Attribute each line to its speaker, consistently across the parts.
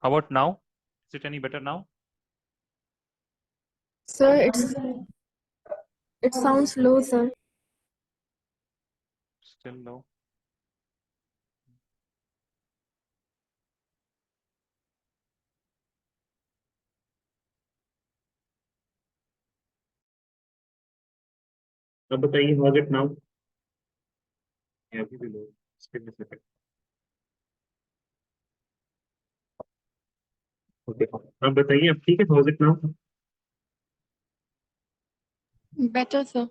Speaker 1: How about now? Is it any better now?
Speaker 2: Sir, it sounds low, sir.
Speaker 1: Still low. अब बताइए, how is it now? अभी भी लो. Give me a second. Okay. अब बताइए, अब ठीक है? How is it now?
Speaker 2: Better, sir.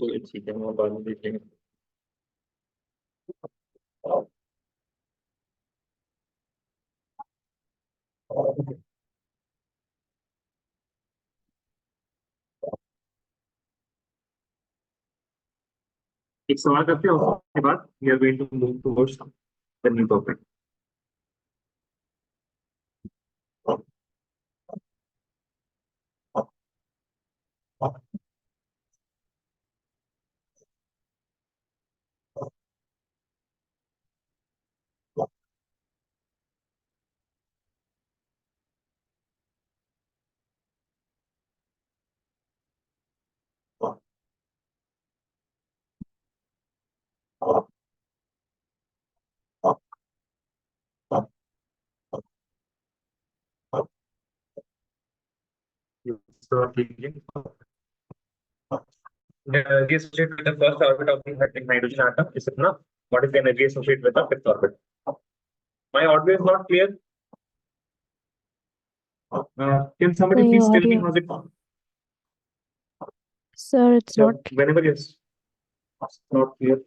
Speaker 1: तो ठीक है, हम बाद में देख लेंगे. एक सवाल करते हैं, उसके बाद we are going to move towards the new topic. So, ठीक है. The energy associated with the first orbit of the hydrogen atom is enough. What is the energy associated with the fifth orbit? My audio is not clear. Can somebody please tell me how's it?
Speaker 2: Sir, it's
Speaker 1: Yeah,
Speaker 2: not.
Speaker 1: whenever it's not clear.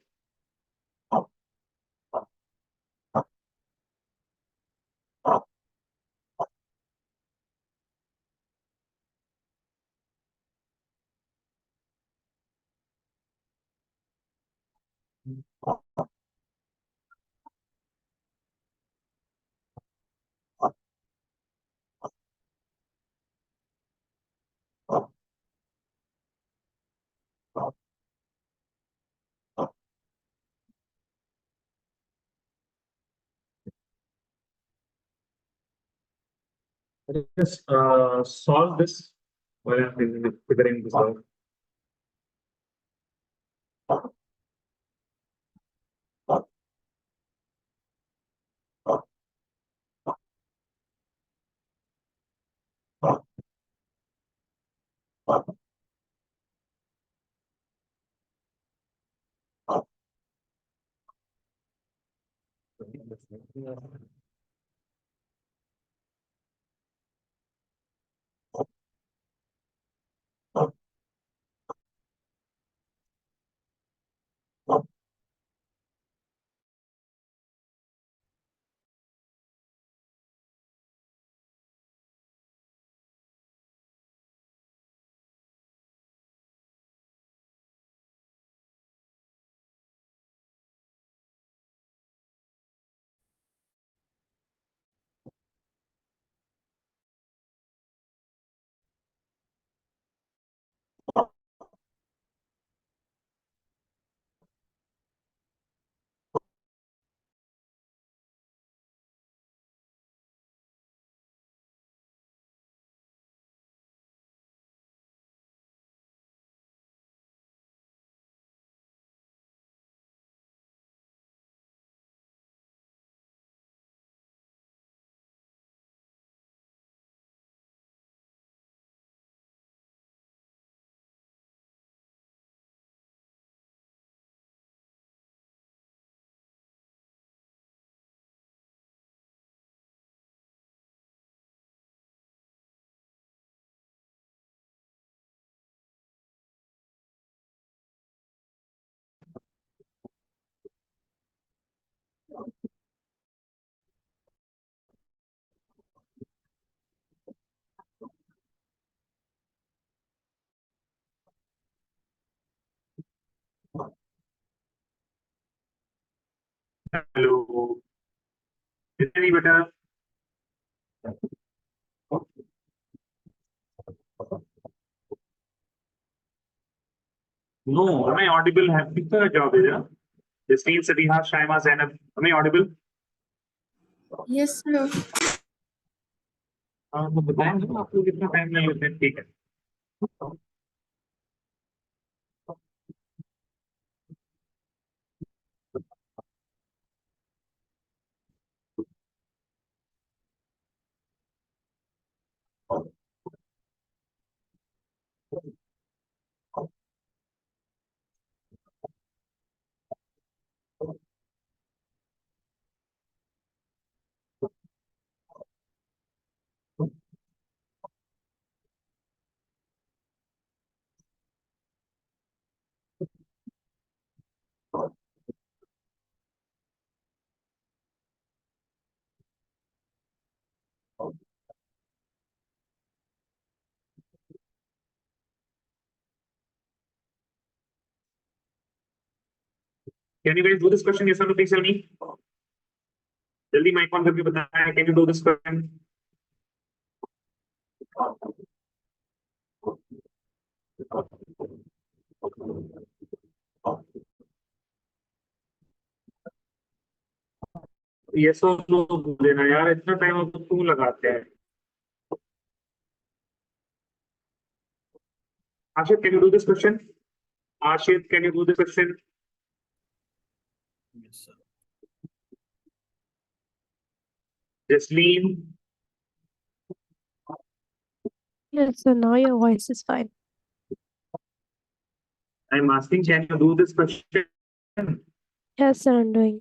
Speaker 1: Just solve this while I'm figuring this out. Hello. Is it any better? No. Am I audible? Have you the job? This means that we have Shaima Zainab. Am I audible?
Speaker 2: Yes, sir.
Speaker 1: तो बताएं ना आपको कितना time लगेगा ठीक है Can you guys do this question? Yes or no? Please tell me. जल्दी mic on करके बताएं. Can you do this question? Yes or no बोले ना यार इतना टाइम आप क्यों लगाते हैं? Ashit, can you do this question? Ashit, can you do this question?
Speaker 3: Yes, sir.
Speaker 1: Jasleen,
Speaker 2: Yes, sir. Now your voice is fine.
Speaker 1: I'm asking, can you do this question?
Speaker 2: Yes, sir. I'm doing.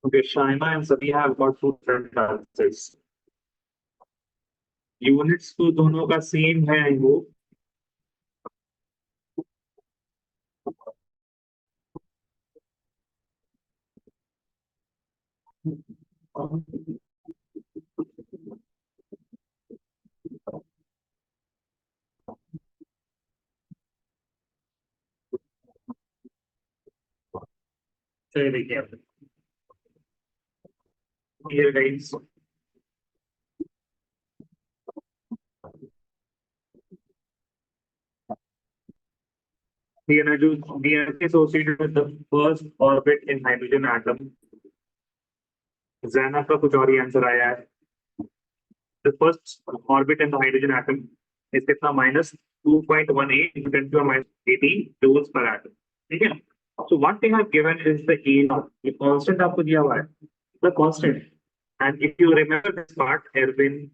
Speaker 1: Okay, Shaima and Sabiha have got two different answers. Units तो दोनों का same है I hope. चलिए देखिए आप. Here guys. The energy associated with the first orbit in hydrogen atom. Zana का कुछ और ही आंसर आया है. The first orbit in the hydrogen atom is कितना minus 2.18 into 10 to the minus 18 joules per atom. ठीक है. So one thing I've given is the E naught. The constant आपको दिया हुआ है. The constant. And if you remember this part, Erwin,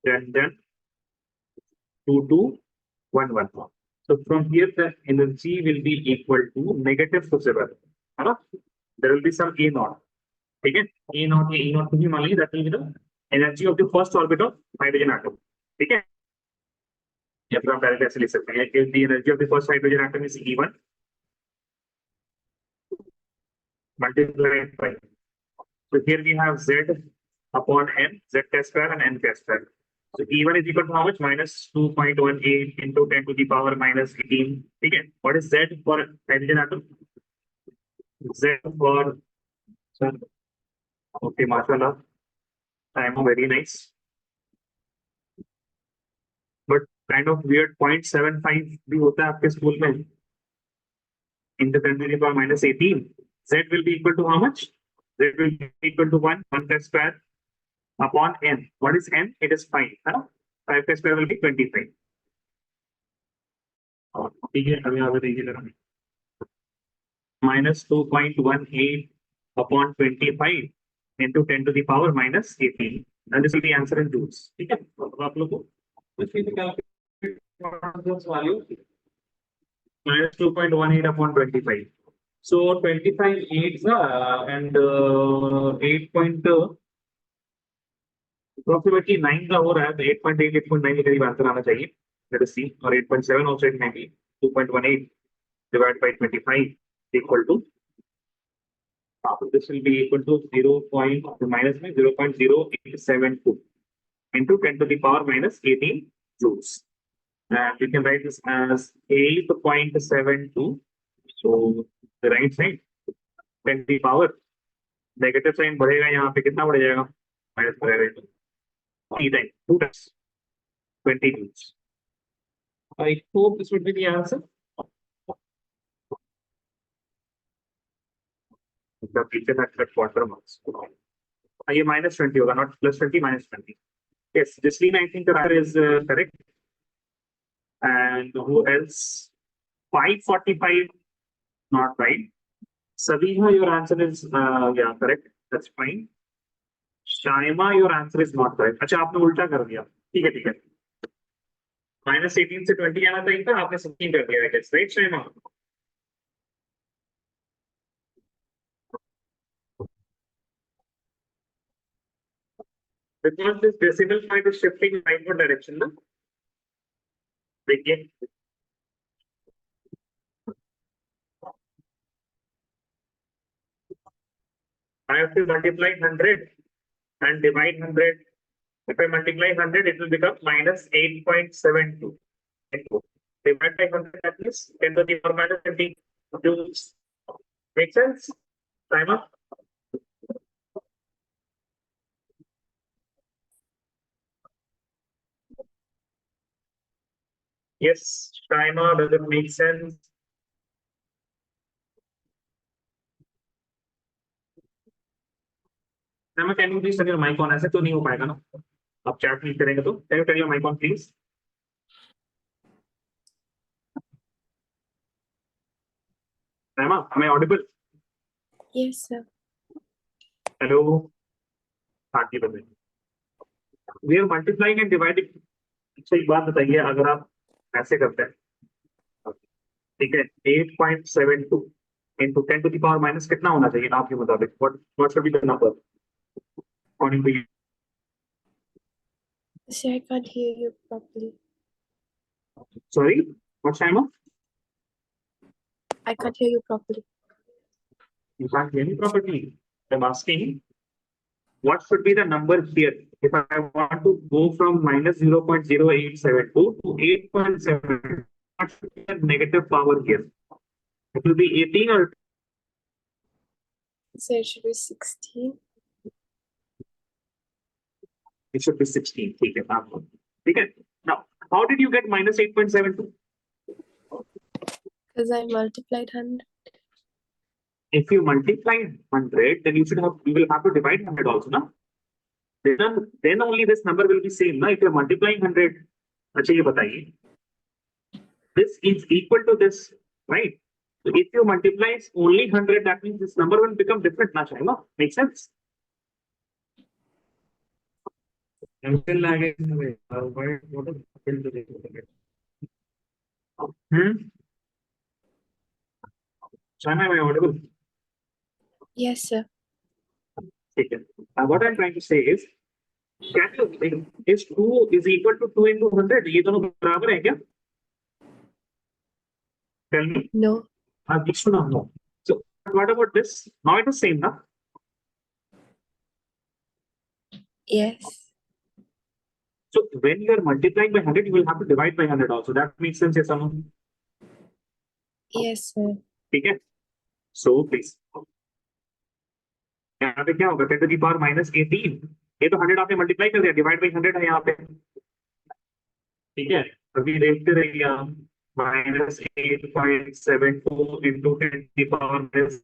Speaker 1: then 2211. So from here the energy will be equal to negative -7. है ना? There will be some A naught. ठीक है? A naught ये E naught कुछ भी मान लीजिए, that will be the energy of the first orbit of hydrogen atom. ठीक है? या फिर हम डायरेक्ट ऐसे लिख सकते हैं कि the energy of the first hydrogen atom is E1 multiplied by. So here we have Z upon N, Z test square and N test square. So E1 is equal to how much? Minus 2.18 into 10 to the power minus 18. ठीक है? What is Z for hydrogen atom? Z for, sir, okay, mashallah, I am very nice. But kind of weird 0.75 भी होता है आपके school में. Into 10 to the power minus 18. Z will be equal to how much? Z will be equal to 1 test square upon N. What is N? It is 5. Huh? 5 test square will be 25. ठीक है, अभी आगे देखिए जरा. Minus 2.18 upon 25. into 10 to the power minus 18. And this will be answer in joules. ठीक है? अब आप लोगों को this value minus 2.18 upon 25. So 25 8 and 8 point approximately 9 का हो रहा है तो 8.8 8.9 के करीब आंसर आना चाहिए. Let us see. Or 8.7 also it may be 2.18 divided by 25 equal to this will be equal to 0.0872 into 10 to the power minus 18 joules. And we can write this as 8.72. So the right side 10 to the power negative sine बढ़ेगा यहाँ पे कितना बढ़ जाएगा minus बढ़ेगा 3 times 2 times 20 joules. I hope this would be the answer. The picture that quarter marks. ये -20 होगा, not +20 -20. Yes, Jasleen, I think the answer is correct. And who else? 545, not right. Sabiha, your answer is yeah, correct. That's fine. Shaima, your answer is not correct. अच्छा आपने उल्टा कर दिया. ठीक है ठीक है. -18 से 20 आना चाहिए था, आपने 16 कर दिया. I guess, right, Shaima? Because this decimal point is shifting in rightward direction, no? देखिए. I have to multiply 100 and divide 100. If I multiply 100, it will become minus 8.72. Divide by 100, that means 10 to the power minus 20 joules. Make sense? Time up. Yes, timer, does it make sense? Timer, can you please turn your mic on? ऐसे तो नहीं हो पाएगा ना. आप chat नहीं करेंगे तो. Can you turn your mic on, please? Timer, am I audible?
Speaker 2: Yes, sir.
Speaker 1: Hello. हाँ जी बताइए. We are multiplying and dividing. अच्छा एक बात बताइए, अगर आप ऐसे करते हैं, ठीक है, 8.72 into 10 to the power minus कितना होना चाहिए आपके मुताबिक? What should be the number according to you?
Speaker 2: Sir, I can't hear you properly.
Speaker 1: Sorry, what timer?
Speaker 2: I can't hear you properly.
Speaker 1: You can't hear me properly. I'm asking, what should be the number here? If I want to go from minus 0.0872 to 8.7, what should be the negative power here? It will be 18 or
Speaker 2: Sir, it should be 16.
Speaker 1: it should be 16. ठीक है. Now, how did you get minus 8.72?
Speaker 2: Because I multiplied 100.
Speaker 1: If you multiply 100, then you will have to divide 100 also, no? Then only this number will be same, no? If you're multiplying 100, अच्छा ये बताइए, this is equal to this, right? So if you multiply only 100, that means this number will become different, na Shaima? Make sense? I'm still lagging. What is happened to this? Shaima, am I audible?
Speaker 2: Yes, sir.
Speaker 1: Okay. What I'm trying to say is, can you, is 2 is equal to 2 into 100? ये दोनों बराबर है क्या? Tell me.
Speaker 2: No.
Speaker 1: This one, no. So what about this? Now it is same, na?
Speaker 2: Yes.
Speaker 1: So when you are multiplying by 100, you will have to divide by 100 also. That makes sense, yes or no?
Speaker 2: Yes, sir.
Speaker 1: ठीक है. So please. यहाँ पे क्या होगा? 10 to the power minus 18. ये तो 100 आपने multiply कर दिया, डिवाइड बाई 100 है यहाँ पे. ठीक है, अभी देखते रहिए आप. minus 8.72 into 10 to the power minus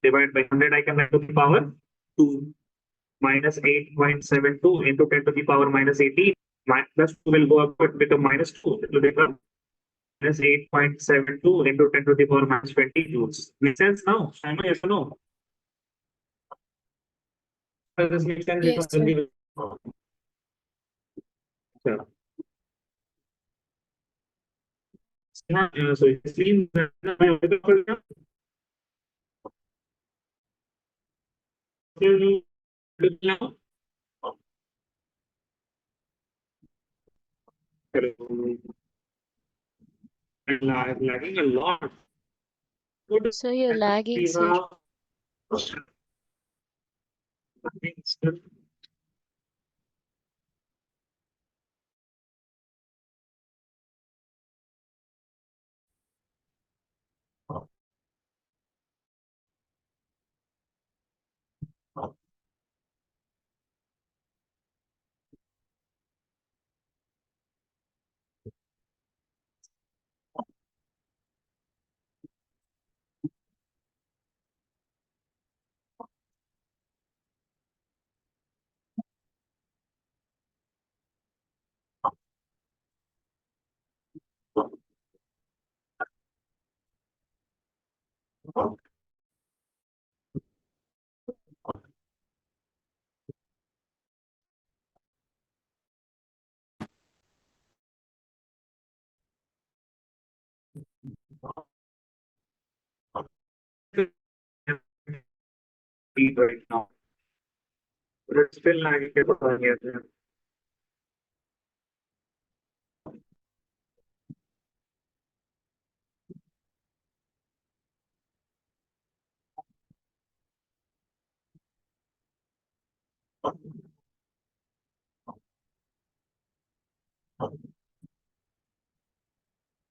Speaker 1: divided by 100, I can write to the power 2. Minus 8.72 into 10 to the power minus 18. Plus 2 will go up with a minus 2. It will become minus 8.72 into 10 to the power minus 20 joules. Make sense now? Yes or no? Does this make sense?
Speaker 2: Yes, sir.
Speaker 1: So it seems that lagging a lot.
Speaker 2: So you're lagging, sir.
Speaker 1: Right now, but it's still lagging a lot here.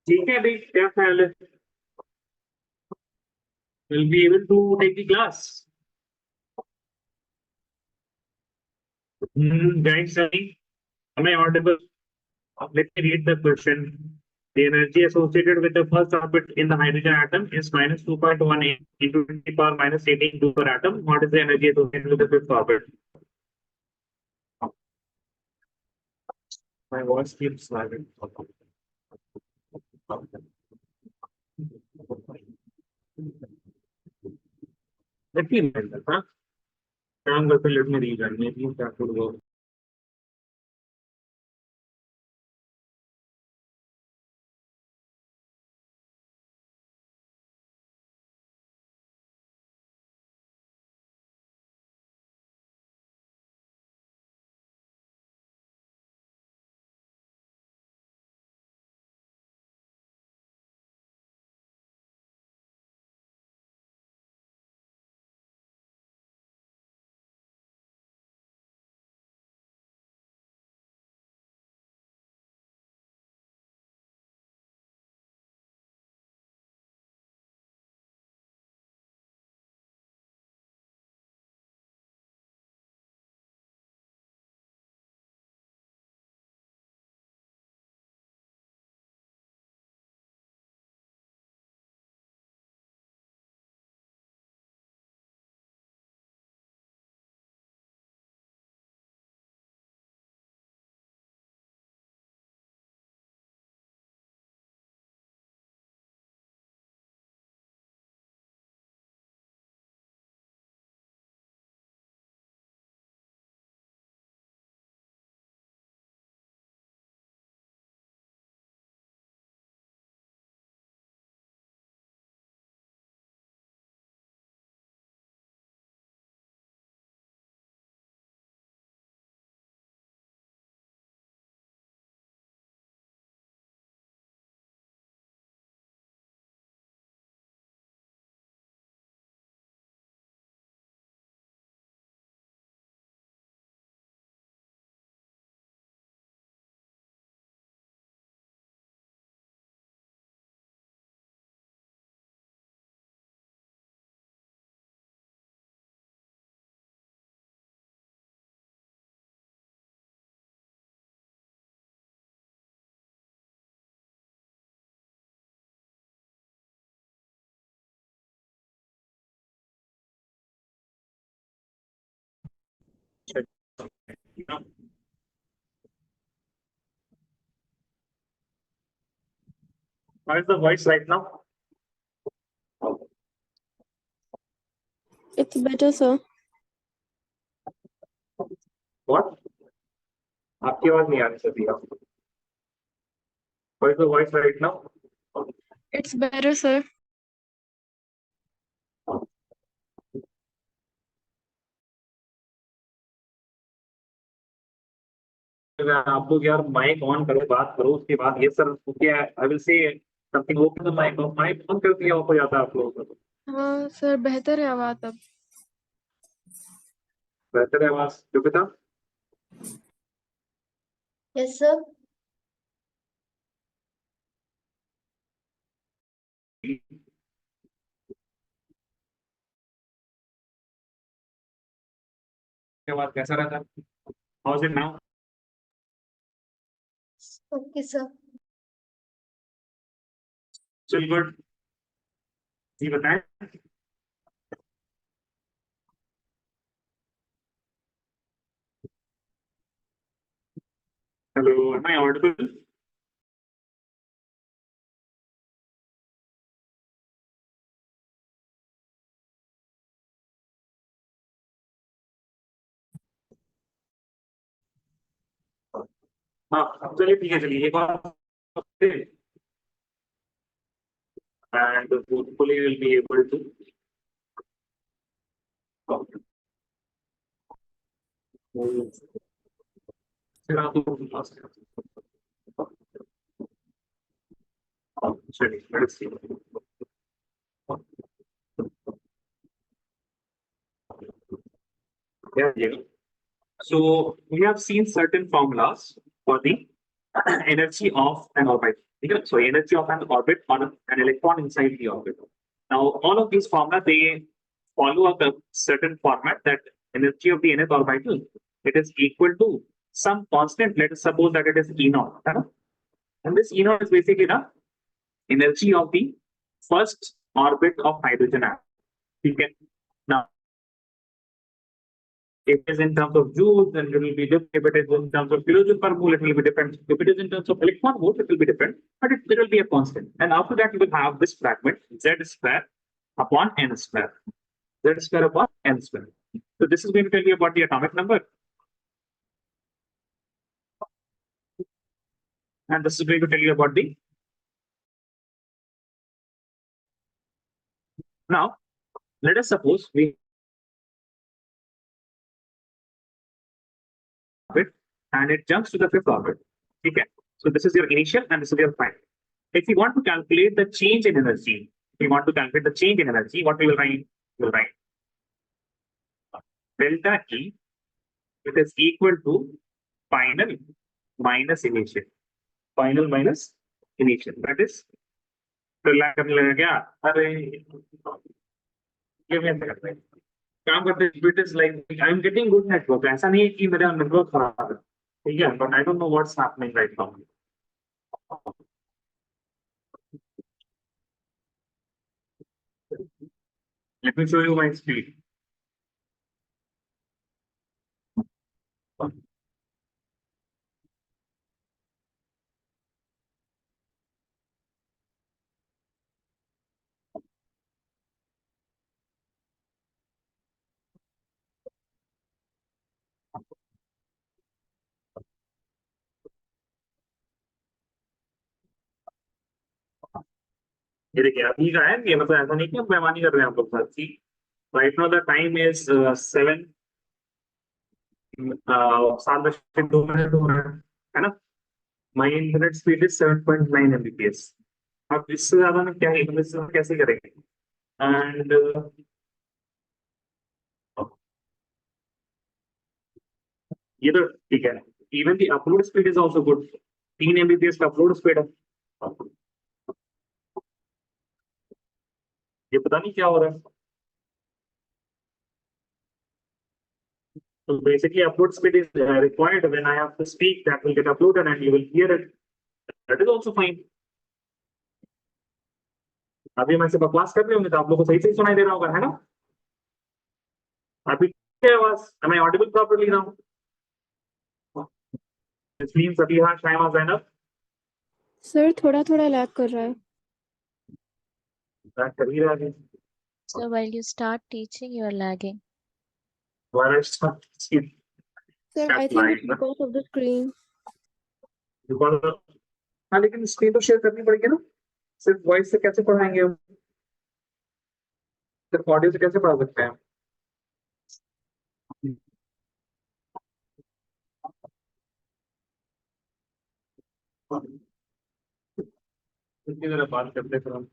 Speaker 1: ठीक है भाई क्या ख्याल है will be able to take the class guys am I audible let me read the question the energy associated with the first orbit in the hydrogen atom is minus 2.18 into 10 to the power minus 18 joule per atom what is the energy associated with the fifth orbit my voice keeps lagging let me read that huh? Let me read that maybe that would work how is the voice right now
Speaker 2: It's better, sir.
Speaker 1: What? आपकी आवाज नहीं आ रही सभी आपको. What is the voice right now?
Speaker 2: It's better, sir.
Speaker 1: आप लोग यार mic on करो, बात करो, उसके बाद ये सर क्या I will say something, open the mic, mic on कर दिया ऑफ हो जाता है आप लोगों का.
Speaker 2: हाँ सर, बेहतर है आवाज अब.
Speaker 1: बेहतर है आवाज जो पिता.
Speaker 2: Yes sir.
Speaker 1: आवाज कैसा रहता है? How is it now?
Speaker 2: Okay sir.
Speaker 1: चल गुड. जी बताएं. Hello, am I audible? हाँ चलिए ठीक है, चलिए एक और and hopefully we'll be able to फिर आप चलिए let's see. Yeah. So we have seen certain formulas for the energy of an orbit. Okay? So energy of an orbit on an electron inside the orbit. Now all of these formula they follow a certain format that energy of the nth orbital, it is equal to some constant. Let us suppose that it is E naught. है ना? And this E naught is basically the energy of the first orbit of hydrogen atom. Okay. Now if it is in terms of joules, then it will be different. If it is in terms of kilojoule per mole, it will be different. If it is in terms of electron volt, it will be different, but it will be a constant. And after that, you will have this fragment z square upon n square. Z square upon n square. So this is going to tell you about the atomic number. And this is going to tell you about the. Now, let us suppose we orbit and it jumps to the fifth orbit. Okay. So this is your initial and this is your final. If you want to calculate the change in energy, what we will write? We will write delta E, it is equal to final minus initial. Final minus initial. That is करने लगा क्या? अरे ये मैं काम करते it is like I am getting good network. ऐसा नहीं है कि मेरा नेटवर्क खराब है, ठीक है, but I don't know what's happening right now. Let me show you my speed. ये देखिए अभी का है, ये मतलब ऐसा नहीं कि हम बेईमानी कर रहे हैं आप लोग साथ. See right now the time is 7 7:02 हो रहा है ना. My internet speed is 7.9 Mbps. अब इससे ज्यादा में क्या है, इससे कैसे करेंगे? एंड ये तो ठीक है. Even the upload speed is also good. 3 Mbps का अपलोड स्पीड है. ये पता नहीं क्या हो रहा है. So basically upload speed is required when I have to speak, that will get uploaded and you will hear it. That is also fine. अभी मैं से बकवास कर रहे होंगे तो आप लोगों को सही से सुनाई दे रहा होगा, है ना? अभी क्या आवाज? Am I audible properly now? This means अभी हाँ Shaima Zainab.
Speaker 2: सर थोड़ा थोड़ा लैग कर रहा है.
Speaker 1: That कर ही रहा है.
Speaker 2: So while you start teaching, you are lagging.
Speaker 1: Where I start teaching.
Speaker 2: Sir, I
Speaker 1: That
Speaker 2: think it's
Speaker 1: line ना
Speaker 2: because of the screen.
Speaker 1: because हाँ लेकिन स्क्रीन तो शेयर करनी पड़ेगी ना सिर्फ वॉइस से कैसे पढ़ाएंगे हम सिर्फ ऑडियो से कैसे पढ़ा सकते हैं इतनी देर बात करते फिर हम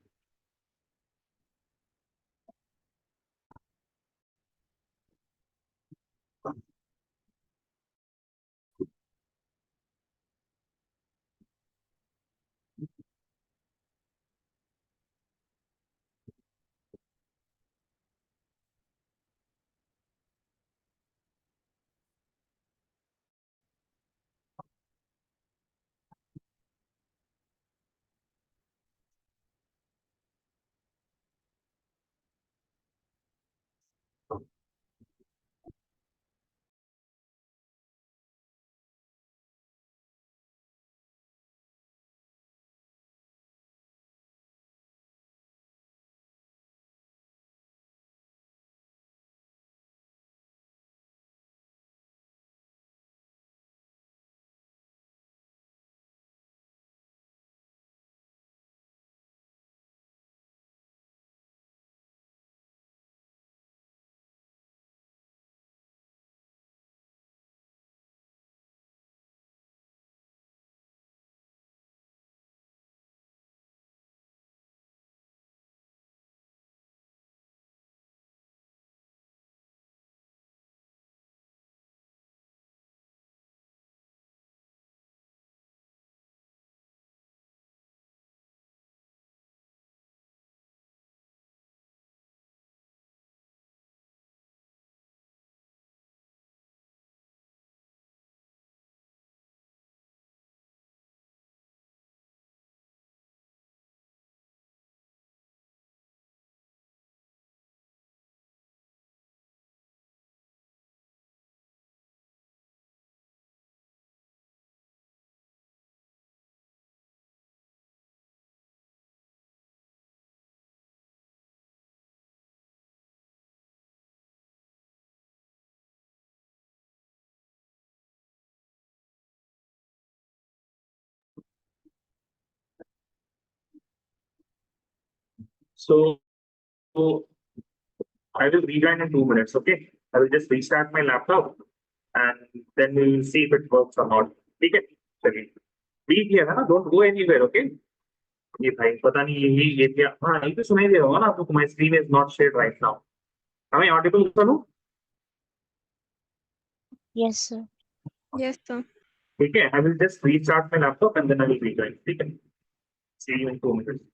Speaker 1: So I will rejoin in 2 minutes. Okay, I will just restart my laptop and then we will see if it works or not. ठीक है चलिए ठीक है ना डोंट गो एनीवेयर ओके ये भाई पता नहीं ये क्या हाँ ये तो सुनाई दे रहा होगा ना आपको my screen is not shared right now हमें ऑडिबल सुनो
Speaker 3: Yes, sir.
Speaker 2: Yes, sir.
Speaker 1: ठीक है I will just restart my laptop and then I will rejoin ठीक है see you in 2 minutes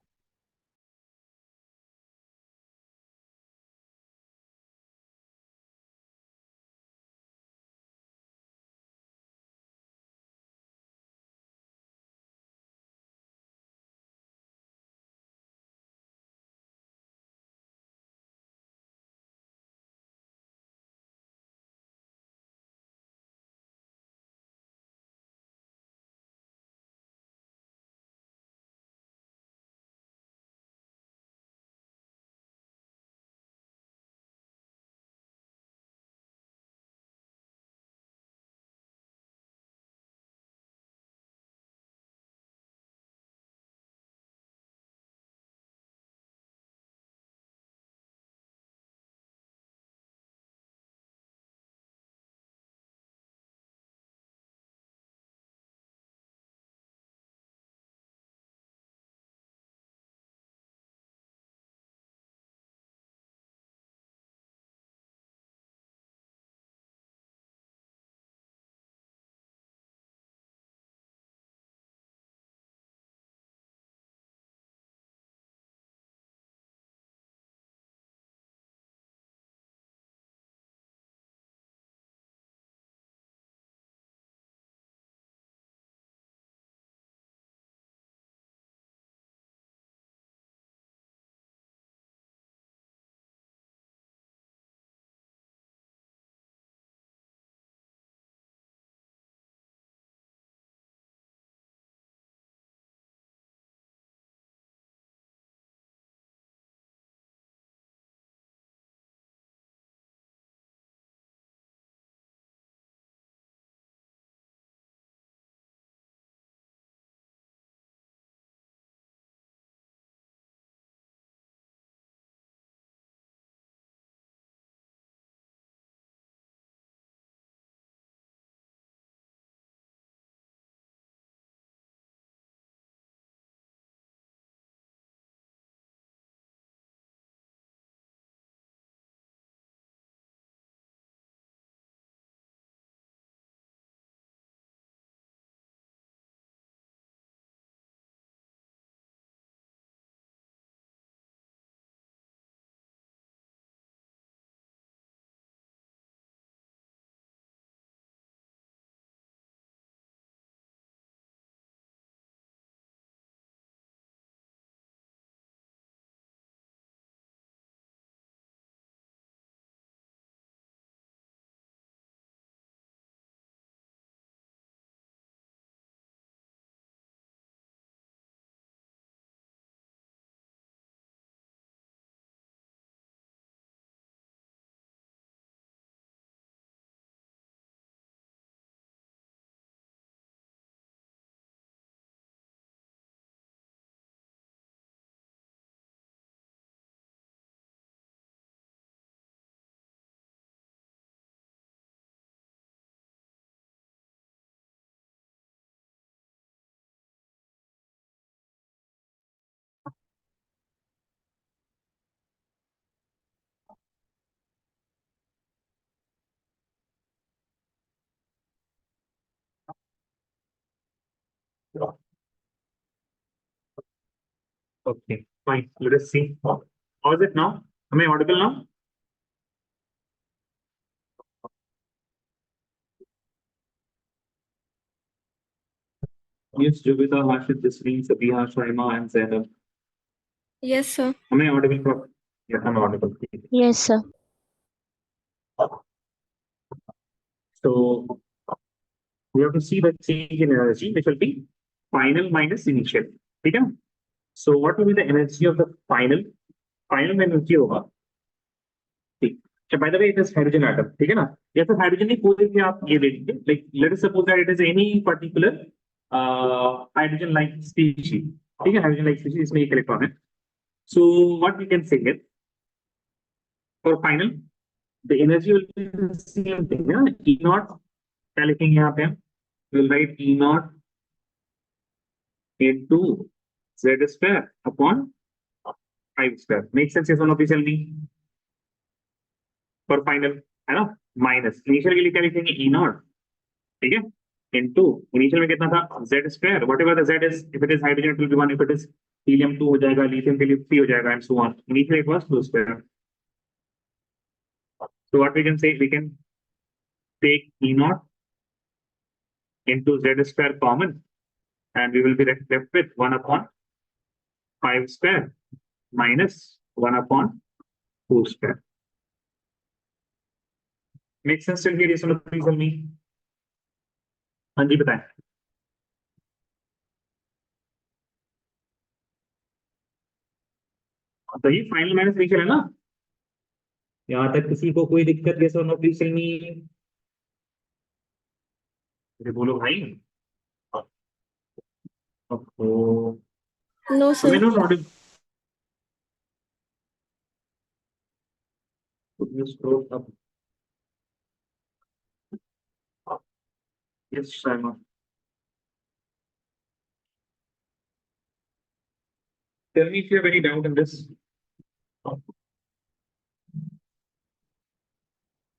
Speaker 1: Okay, fine. Let us see. How is it now? Am I audible now? Yes, Jovita, Hashid, Jasleen, Sabiha, Shaima, and Zainab.
Speaker 2: Yes, sir.
Speaker 1: Am I audible properly? Yes, I'm audible.
Speaker 3: Yes, sir.
Speaker 1: So we have to see the change in energy, which will be final minus initial. Okay? So what will be the energy of the final? Final energy होगा. ठीक. So by the way, it is hydrogen atom. ठीक है ना? या तो hydrogen ही पूरे भी आप ये ले लीजिए. Like let us suppose that it is any particular hydrogen like species. ठीक है? Hydrogen like species इसमें एक इलेक्ट्रॉन है. So what we can say here for final, the energy will be the same thing. ना? E naught क्या लिखेंगे यहाँ पे हम? We will write E naught into Z square upon 5 square. Make sense? Yes or no? Please tell me. For final, है ना? Minus. Initial के लिए क्या लिखेंगे? E naught. ठीक है? Into initial में कितना था? Z square. Whatever the Z is, if it is hydrogen, it will be 1. If it is helium 2 हो जाएगा, lithium के लिए 3 हो जाएगा, and so on. Initially it was 2 square. So what we can say, we can take E naught into Z square common, and we will be left with 1 upon 5 square minus 1 upon 4 square. Make sense till here? Yes or no? Please tell me. हाँ जी बताएं. तो ये final minus initial है ना? यहाँ तक किसी को कोई दिक्कत? yes or no? Please tell me. अरे बोलो भाई. तो
Speaker 2: No,
Speaker 1: I
Speaker 2: sir.
Speaker 1: mean, not audible. Could you scroll up? Yes, Simon. Tell me if you have any doubt in this.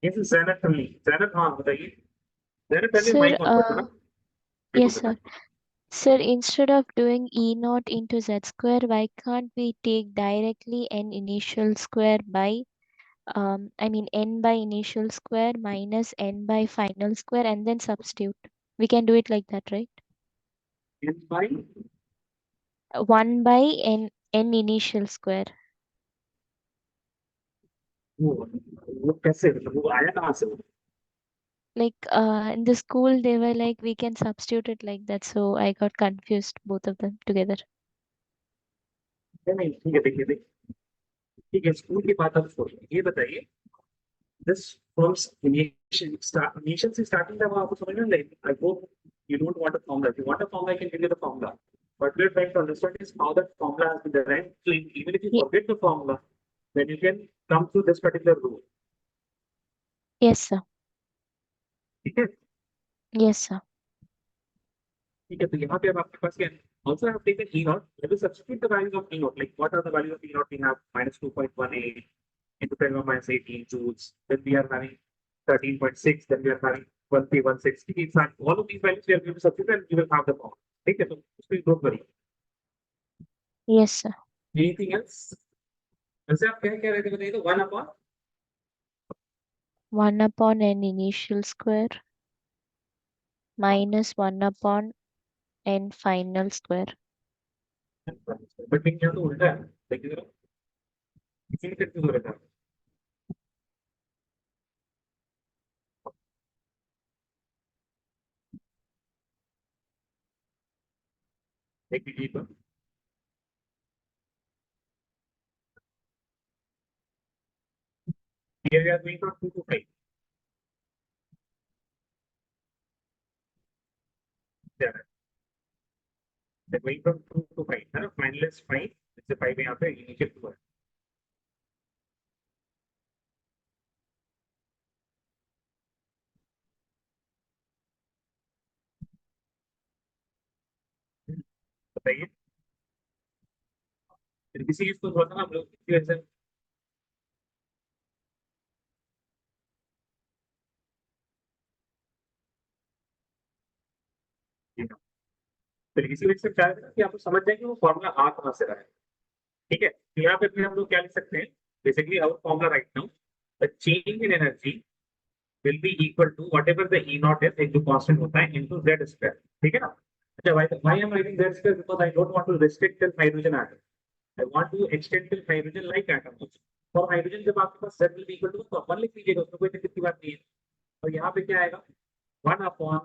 Speaker 1: Yes, Zainab only. Zainab, हाँ बताइए. Zainab पहले
Speaker 3: Sir,
Speaker 1: mic on कर दो ना.
Speaker 3: yes,
Speaker 1: बिल्कुल
Speaker 3: sir.
Speaker 1: बताएं.
Speaker 3: Sir, instead of doing E naught into Z square, why can't we take directly N initial square by, I mean N by initial square minus N by final square and then substitute? We can do it like that, right?
Speaker 1: Yes, by
Speaker 3: 1 by N initial square.
Speaker 1: वो कैसे वो आया कहाँ से वो?
Speaker 3: Like in the school, they were like, we can substitute it like that. So I got confused, both of them together.
Speaker 1: नहीं ठीक है देखिए देखिए ठीक है स्कूल की बात आप छोड़िए ये बताइए this first initial से starting था वो आपको समझ में like I hope you don't want a formula. If you want a formula, I can give you the formula. What we're trying to understand is how that formula has been derived. So even if you
Speaker 3: Ye-
Speaker 1: forget the formula, then you can come to this particular rule.
Speaker 3: Yes, sir.
Speaker 1: ठीक है.
Speaker 3: Yes, sir.
Speaker 1: ठीक है तो यहाँ पे अब आपके पास क्या है? Also I have taken E naught. Let us substitute the values of E naught. Like what are the values of E naught? We have minus 2.18 into 10 to minus 18 joules. Then we are having 13.6. Then we are having 1316. In fact, all of these values we are going to substitute and you will have the form. ठीक है तो उसको don't worry.
Speaker 3: Yes, sir.
Speaker 1: Anything else? वैसे आप क्या रहे थे बताइए तो 1 upon
Speaker 3: 1 upon N initial square minus 1 upon N final square.
Speaker 1: But यहाँ तो उल्टा है. देखिए जरा इसी में कंफ्यूज हो रहा था. देखिए तो here we are going from 2 to 5. Yeah. They're going from 2 to 5 है ना. Final is 5. इससे 5 यहाँ पे initial 2 है. बताइए. फिर किसी चीज को थोड़ा सा ना हम लोग इसी वजह से तो इसी वजह से क्या है ना कि आप समझ जाएंगे वो फॉर्मूला आ कहाँ से रहा है। ठीक है, तो यहाँ पे फिर हम लोग क्या लिख सकते हैं, basically our formula right now, the change in energy will be equal to whatever the E naught is, एक जो constant होता है, into Z square, ठीक है ना। अच्छा, why I'm writing Z square, because I don't want to restrict till hydrogen atom, I want to extend till hydrogen like atom also. For hydrogen जब आपके पास Z will be equal to, तो अपन लिख लीजिएगा, उसमें कोई दिक्कत की बात नहीं है। और यहाँ पे क्या आएगा, 1 upon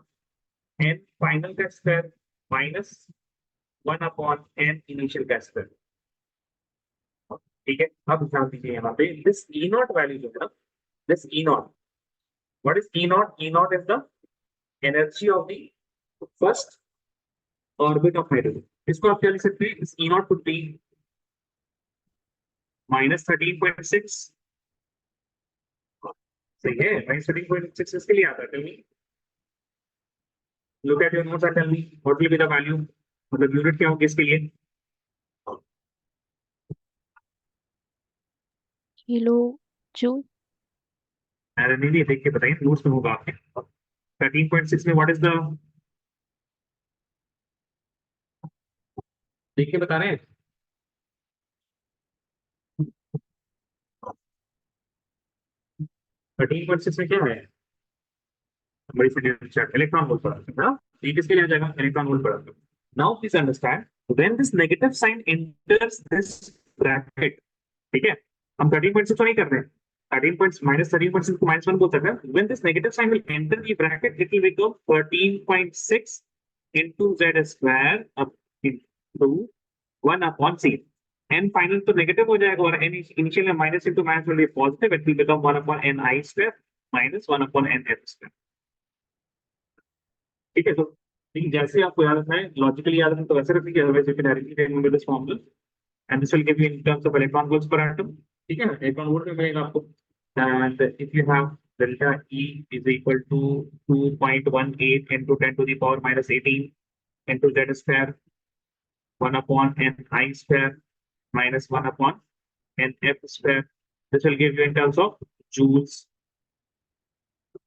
Speaker 1: n final का square minus 1 upon n initial का स्क्वायर। ठीक है, अब ध्यान दीजिए यहाँ पे दिस E naught वैल्यू जो है ना, this E naught, what is E naught? E naught is the energy of the first orbit of hydrogen. इसको आप क्या लिख सकते हैं, इस E naught could be -13.6, सही है, -13.6 इसके लिए आता है। Tell me, look at your notes and tell me what will be the value, मतलब यूनिट क्या होगी इसके लिए।
Speaker 3: Kilo joule.
Speaker 1: अरे नहीं नहीं, देख के बताइए, नोट्स में होगा आपके। 13.6 में व्हाट इज द, देख के बता रहे हैं। 13.6 में क्या है, बड़ी सी इलेक्ट्रॉन वोल्ट पड़ा है ना, ये किसके लिए आ जाएगा, इलेक्ट्रॉन वोल्ट पड़ा। Now please understand, when this negative sine enters this bracket, ठीक है, हम 13.6 तो नहीं कर रहे हैं, 13 पॉइंट्स माइनस 13.6 को -1 बोल सकते हैं। When this negative sine will enter the bracket, it will become 13.6 into z square up into 1 upon c, n final तो नेगेटिव हो जाएगा और n इनिशियल में minus into minus will be positive, it will become 1 upon n I square minus 1 upon n f square। ठीक है, तो ठीक, जैसे आपको याद रखना है, लॉजिकली याद रखना तो वैसे रखिए, otherwise you can directly remember this formula and this will give you in terms of electron volts पर एटम। ठीक है, इलेक्ट्रॉन वोल्ट में मिलेगा आपको। And if you have delta E is equal to 2.18 into 10 to the power minus 18 into Z square 1 upon n I square minus 1 upon n F square, this will give you in terms of joules।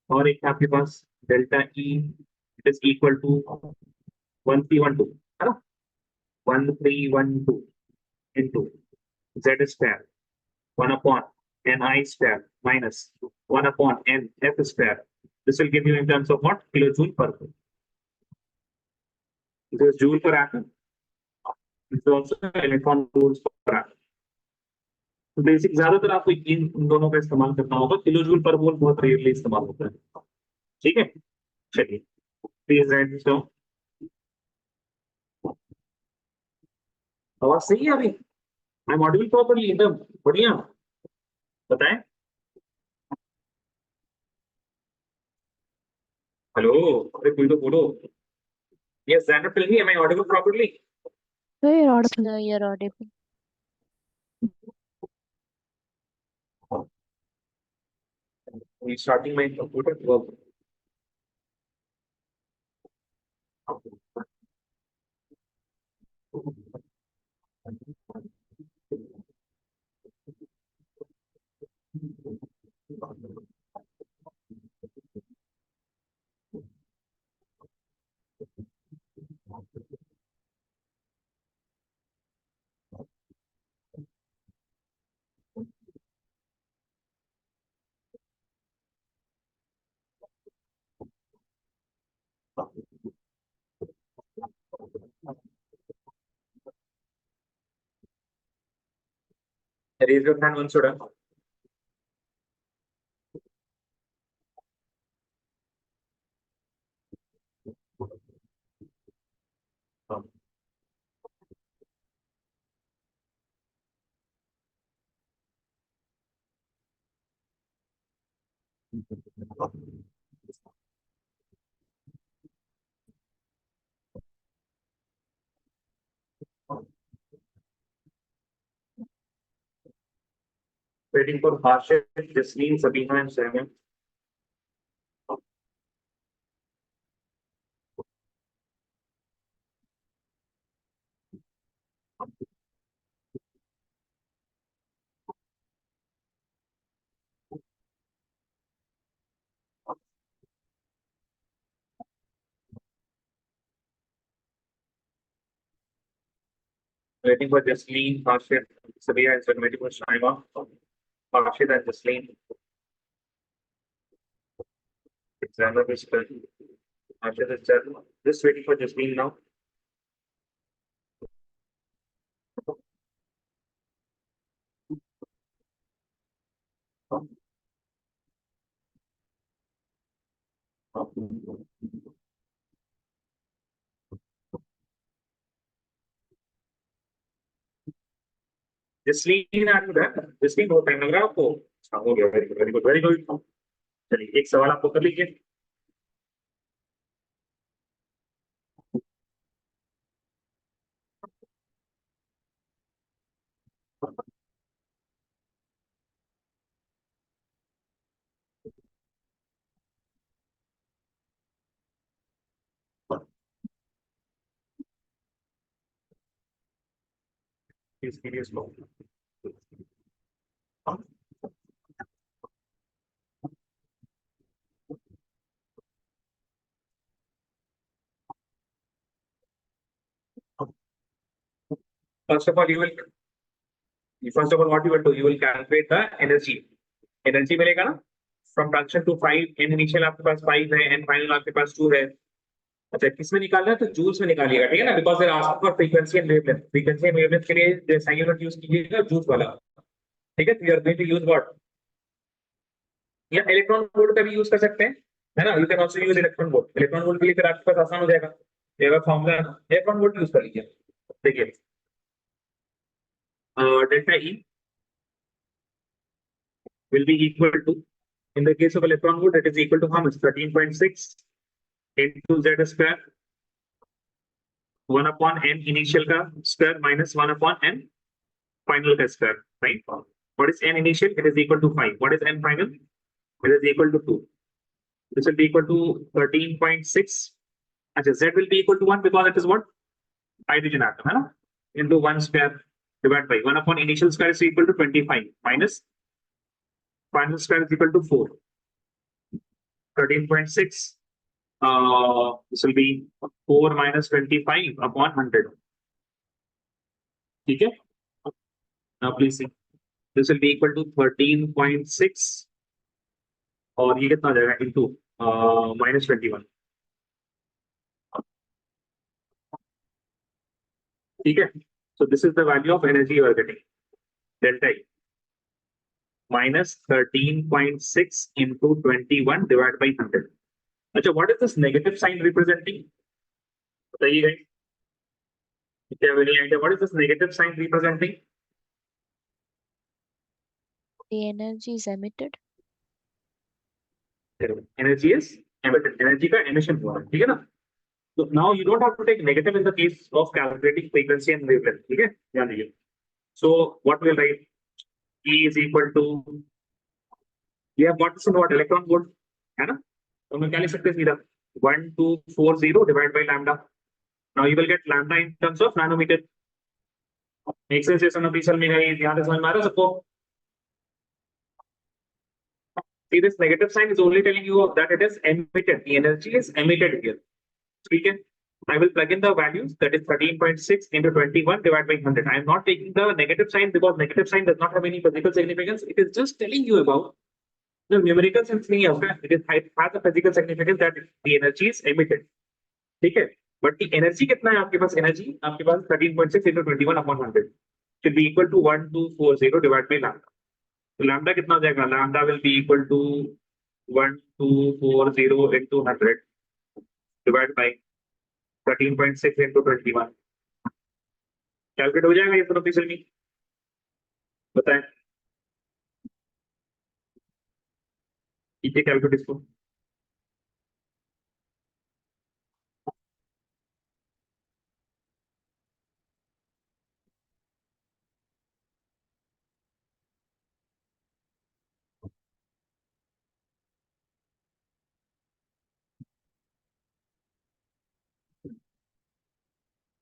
Speaker 1: और एक है आपके पास delta E, it is equal to 1312, है ना, 1312 into Z square 1 upon n I square minus 1 upon n F square, this will give you in terms of what, kilojoule per mole। This is joule per atom, this is also electron volts per atom। तो basic ज्यादातर आपको इन दोनों का इस्तेमाल करना होगा, kilojoule पर मोल बहुत रेयरली इस्तेमाल होता है। ठीक है, चलिए प्लीज राइट दिस डाउन। आवाज सही है अभी, आई एम ऑडिबल प्रॉपर्ली एकदम बढ़िया, बताएं। हेलो, अरे कोई तो बोलो। Yes Zainab, tell me, am I audible properly.
Speaker 3: So you're audible. So you're audible.
Speaker 1: Starting my computer work। Raise your hand once, Sudan। Waiting for Harshit, Jasleen, Sabina and Samuel। waiting for Jasleen, Harshit, Sabiha is waiting for Shaima, Harshit and Jasleen. Examiner is done. Harshit is done. Just waiting for Jasleen now. Jasleen आने का Jasleen बहुत time लग रहा है आपको हो गया very good very good very good चलिए एक सवाल आपको कर लीजिए इस वीडियो को First of all, what you will do, you will calculate the energy. Energy मिलेगा ना? From function to 5, n initial आपके पास 5 है, n final आपके पास 2 है. अच्छा किसमें निकालना है तो जूल्स में निकालिएगा ठीक है ना because they're asking for frequency and wavelength के लिए साइन यूनिट यूज कीजिएगा जूल्स वाला ठीक है we are going to use what या इलेक्ट्रॉन वोल्ट का भी यूज कर सकते हैं है ना you can also use electron volt के लिए फिर आपके पास आसान हो जाएगा ये वाला फॉर्मूला इलेक्ट्रॉन वोल्ट यूज कर लीजिए देखिए delta E will be equal to in the case of electron volt it is equal to how much 13.6 into z square 1 upon n initial का square minus 1 upon n final का square, right? What is n initial? It is equal to 5. What is n final? It is equal to 2. This will be equal to 13.6. अच्छा, z will be equal to 1 because it is what? Hydrogen atom, है ना? Into 1 square divided by 1 upon initial square is equal to 25 minus final square is equal to 4. 13.6. This will be 4 minus 25 upon 100. ठीक है? Now please see. This will be equal to 13.6 और ये कितना आ जाएगा into minus 21. ठीक है? So this is the value of energy you are getting. Delta E. Minus 13.6 into 21 divided by 100. अच्छा, what is this negative sign representing? बताइए guys. If you have any idea, what is this negative sign representing?
Speaker 3: The energy is emitted.
Speaker 1: Energy is emitted. Energy का emission हुआ है, ठीक है ना? So now you don't have to take negative in the case of calculating frequency and wavelength, ठीक है? ध्यान दीजिए. So what will write? E is equal to we have got this in what electron volt, है ना? तो हम क्या लिख सकते हैं सीधा 1240 divided by lambda. Now you will get lambda in terms of nanometer. Make sense? ये सब नतीजा में है ध्यान से समझ में आ रहा है सबको? See, this negative sign is only telling you that it is emitted. The energy is emitted here. ठीक है? I will plug in the values that is 13.6 into 21 divided by 100. I am not taking the negative sign because negative sign does not have any physical significance. It is just telling you about the numerical sense नहीं है उसका. It has a physical significance that the energy is emitted. ठीक है? But the energy कितना है आपके पास? Energy आपके पास 13.6 into 21 upon 100 should be equal to 1240 divided by lambda. तो lambda कितना हो जाएगा? Lambda will be equal to 1240 into 100 divided by 13.6 into 21. Calculate हो जाएगा ये दोनों पिक्सल में बताएं कीजिए कैलकुलेट इसको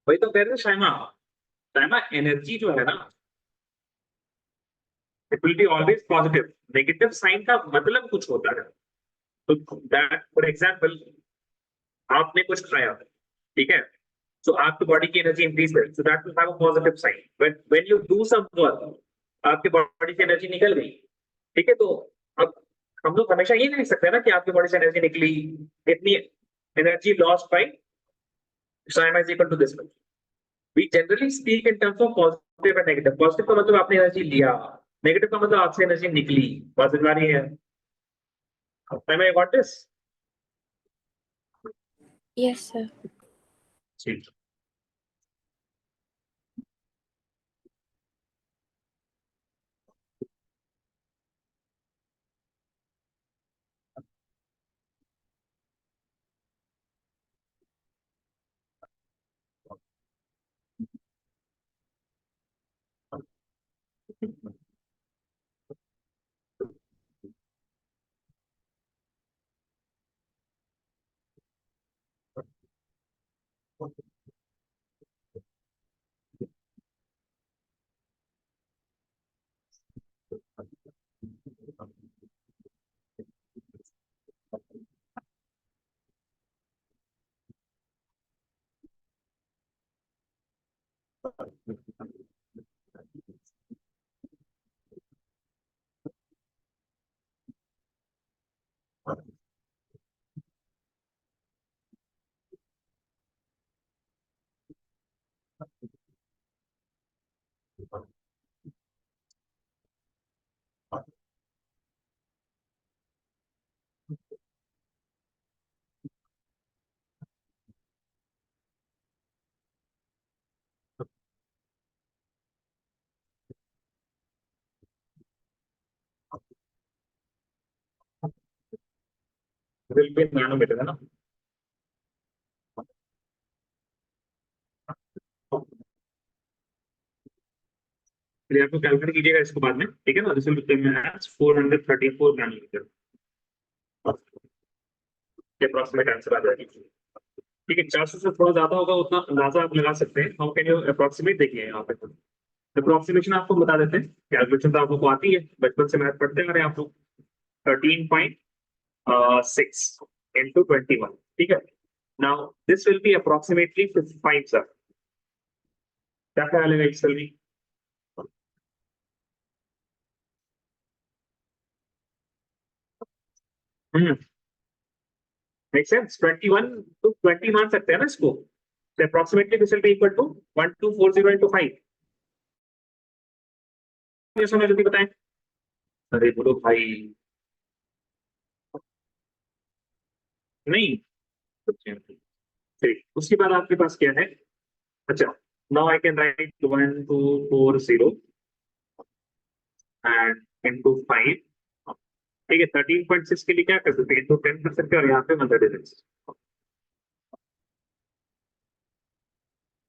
Speaker 1: वही तो कह रहे थे शाइमा शाइमा एनर्जी जो है ना it will be always positive negative sine का मतलब कुछ होता है तो दैट फॉर एग्जांपल आपने कुछ खाया ठीक है So आपकी बॉडी की एनर्जी इंक्रीज करेगी, so that will have a positive sign. When you do some work, आपकी बॉडी से एनर्जी निकल गई, ठीक है, तो अब हम लोग हमेशा ये नहीं लिख सकते ना कि आपकी बॉडी से एनर्जी निकली, इतनी energy lost by time is equal to this much. We generally speak in terms of positive and negative. Positive का मतलब आपने एनर्जी लिया, नेगेटिव का मतलब आपसे एनर्जी निकली. बात समझ में आ रही है? Am I got this?
Speaker 2: Yes, sir.
Speaker 1: ठीक. Will be nanometer है ना? फिर आपको कैलकुलेट कीजिएगा इसको बाद में, ठीक है ना? This will become as 434 nanometre. Approximate answer आ जाएगी. ठीक है, 400 से थोड़ा ज्यादा होगा उतना अंदाजा आप लगा सकते हैं. How can you approximate? देखिए यहाँ पे अप्रॉक्सीमेशन आपको बता देते हैं. कैलकुलेशन तो आप लोग को आती है, बचपन से मैथ पढ़ते आ रहे हैं आप लोग. 13.6 into 21. ठीक है. Now this will be approximately 55 sir. क्या ख्याल है इस भी? Make sense? 21 to 20 मान सकते हैं ना इसको. So approximately this will be equal to 1240 into 5. ये सुनो जल्दी बताएं. अरे बोलो भाई. नहीं. ठीक, उसके बाद आपके पास क्या है? अच्छा, now I can write 1240 and into 5. ठीक है, 13.6 के लिए क्या कर सकते हैं? into 10 कर सकते हैं और यहाँ पे मल्टीप्लाई.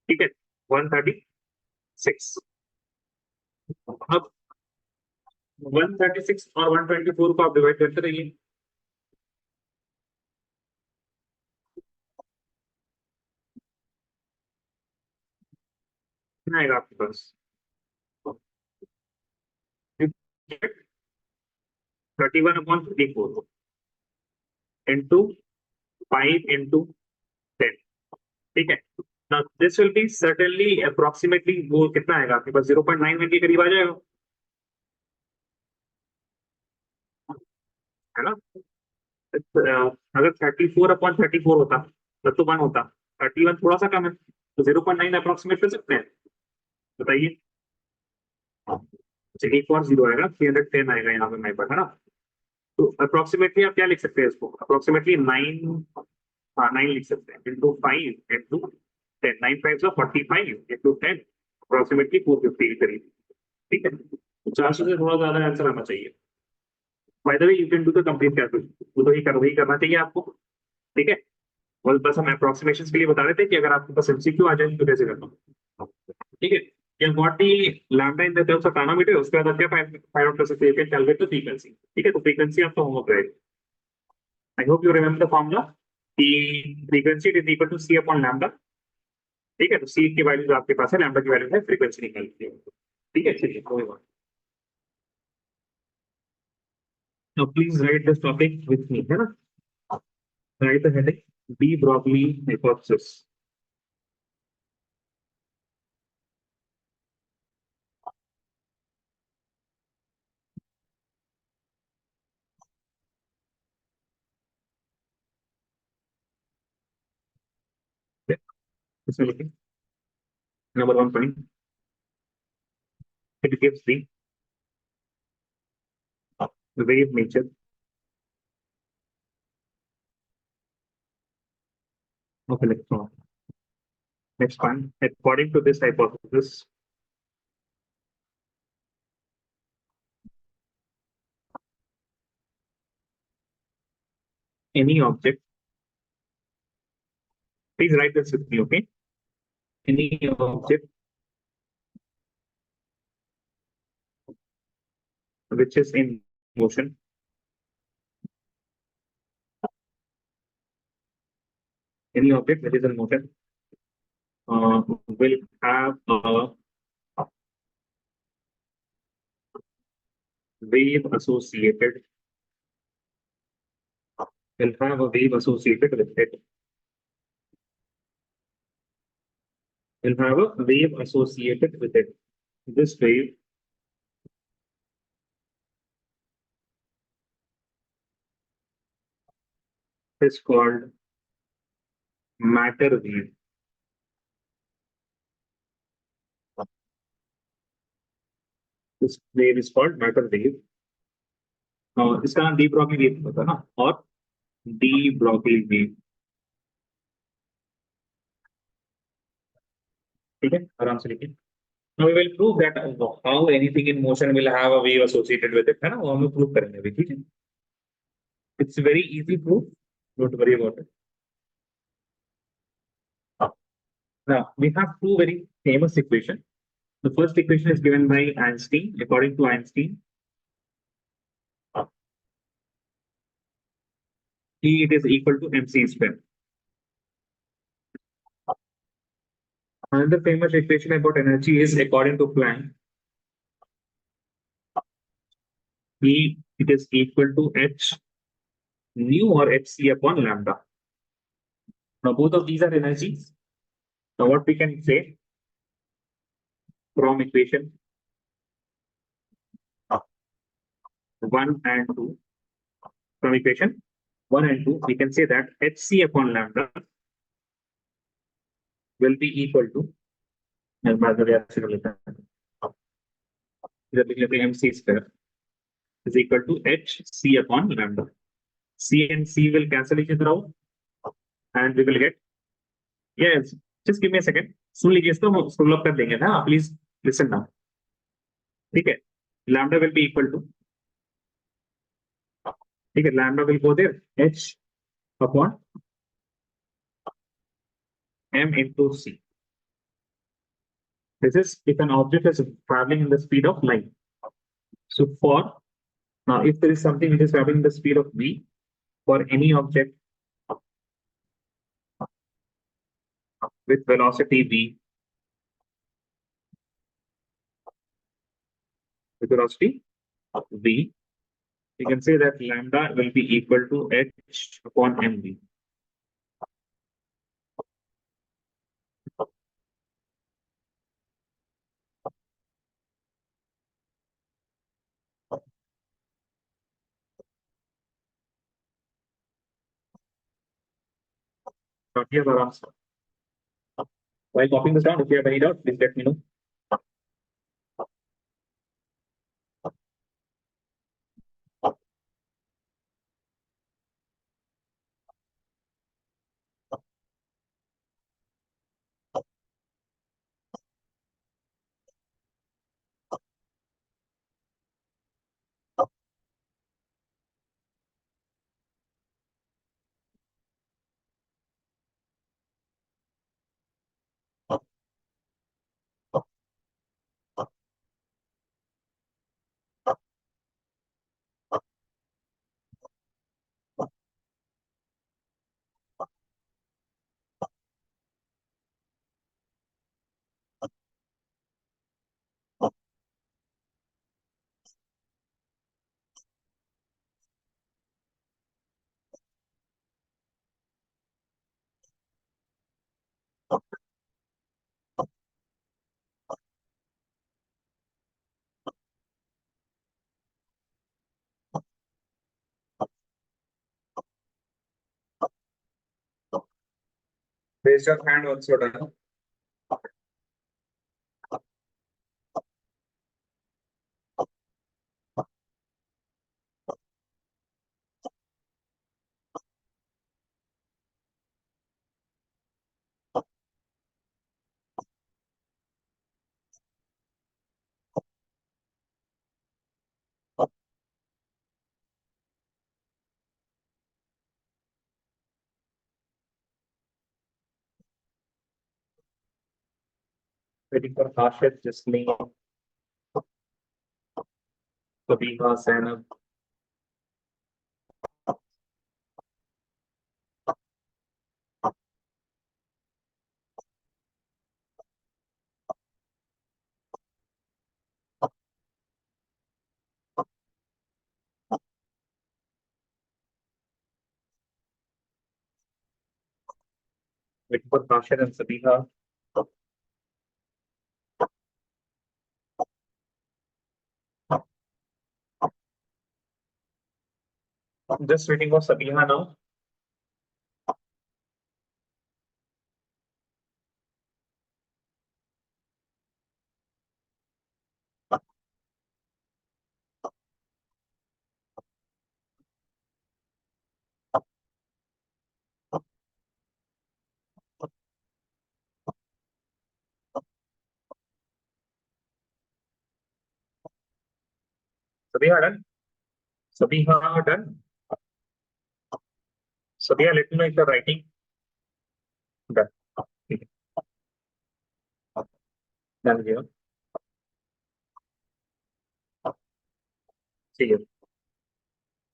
Speaker 1: ठीक है, 136. अब 136 और 124 को आप डिवाइड करते रहिए. कितना आएगा आपके पास? 31/34 into 5 into 10. ठीक है. Now this will be certainly approximately वो कितना आएगा आपके पास? 0.91 के करीब आ जाएगा, है ना? अगर 34/34 होता तब तो 1 होता. 31 थोड़ा सा कम है, तो 0.9 अप्रोक्सीमेट कर सकते हैं. बताइए. 840 आएगा, 310 आएगा यहाँ पे मेरे पास, है ना? तो अप्रोक्सीमेटली आप क्या लिख सकते हैं इसको? अप्रोक्सीमेटली 9. हाँ, 9 लिख सकते हैं इंटू 5 इंटू 10. 9 5 45 इंटू 10 अप्रोक्सीमेटली 450 के करीब. ठीक है, 400 से थोड़ा ज्यादा आंसर आना चाहिए. By the way you can do the complete calculation. वो तो वही करना चाहिए आपको. ठीक है, और बस हम अप्रोक्सीमेशन के लिए बता देते हैं कि अगर आपके पास एमसीक्यू आ जाए तो कैसे करना. ठीक है, you have got the lambda in the terms of nanometer. उसके बाद आप क्या फाइंड आउट कर सकते हैं? You can calculate the frequency. ठीक है, तो frequency आपका होमवर्क रहेगा. I hope you remember the formula. The frequency is equal to c upon lambda. ठीक है, तो c की वैल्यू जो आपके पास है, lambda की वैल्यू है, frequency निकालनी है. ठीक है, चलिए कोई बात. Now please write this topic with me, है ना? Write the heading B broadly hypothesis. इसमें लिखें number 1 point, it gives the wave nature of electron. Next point, according to this hypothesis, any object, please write this with me, okay? Any object which is in motion, any object which is in motion will have a wave associated, will have a wave associated with it, will have a wave associated with it. This wave is called matter wave. This wave is called matter wave. इसका नाम de Broglie wave होता है ना, और de Broglie wave, ठीक है, आराम से लिखिए. Now we will prove that how anything in motion will have a wave associated with it, है ना, वो हम लोग प्रूव करेंगे अभी, ठीक है. It's very easy proof, don't worry about it. Now we have two very famous equations. The first equation is given by Einstein. According to Einstein, E it is equal to mc square. Another famous equation about energy is according to Planck. E it is equal to h nu or hc upon lambda. Now both of these are energies. Now what we can say from equation 1 and 2, from equation 1 and 2, we can say that hc upon lambda will be equal to, mc square is equal to hc upon lambda. C and C will cancel each other out and we will get, yes, just give me a second. सुन लीजिए इसको, हम solve up कर देंगे ना, please listen now. ठीक है, lambda will be equal to, ठीक है, lambda will go there h upon m into c. This is if an object is traveling in the speed of light. So for now, if there is something which is traveling the speed of v, for any object with velocity v, with velocity v, you can say that lambda will be equal to h upon mv. Not here, but answer. While copying this down, if you have any doubt, please let me know. Raise your hand once you're done. Waiting for Kashif, just me. Sabiha, Zainab. Waiting for Kashif and Sabiha. Just waiting for Sabiha now. Sabiha done? Sabiha done? Sabiha, let me know if you're writing. Done. Okay. Done here. See here.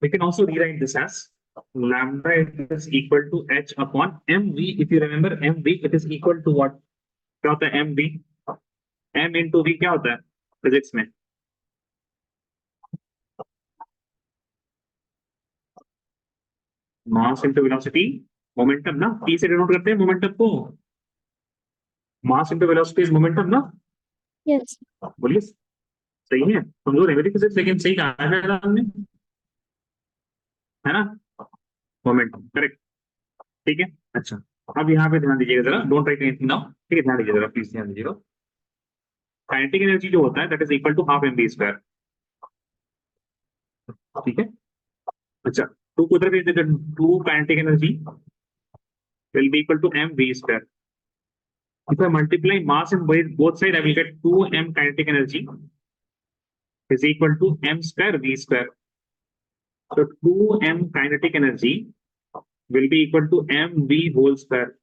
Speaker 1: We can also rewrite this as lambda is equal to h upon mv. If you remember mv, it is equal to what? क्या होता है mv? m into v क्या होता है physics में? Mass into velocity momentum ना, p से denote करते हैं मोमेंटम को. Mass into velocity is momentum ना.
Speaker 2: Yes.
Speaker 1: बोलिए सही है. कमजोर है मेरी फिजिक्स, लेकिन सही कहा है हमने, है ना. Momentum correct. ठीक है. अच्छा, अब यहाँ पे ध्यान दीजिएगा जरा. Don't write anything now. ठीक है, ध्यान दीजिए जरा, प्लीज ध्यान दीजिएगा. काइनेटिक एनर्जी जो होता है that is equal to half mv square. ठीक है. अच्छा, टू को उधर भेज देते. Two kinetic energy will be equal to mv square. If I multiply mass in both sides, I will get 2m kinetic energy is equal to m square v square. So 2m kinetic energy will be equal to mv whole square.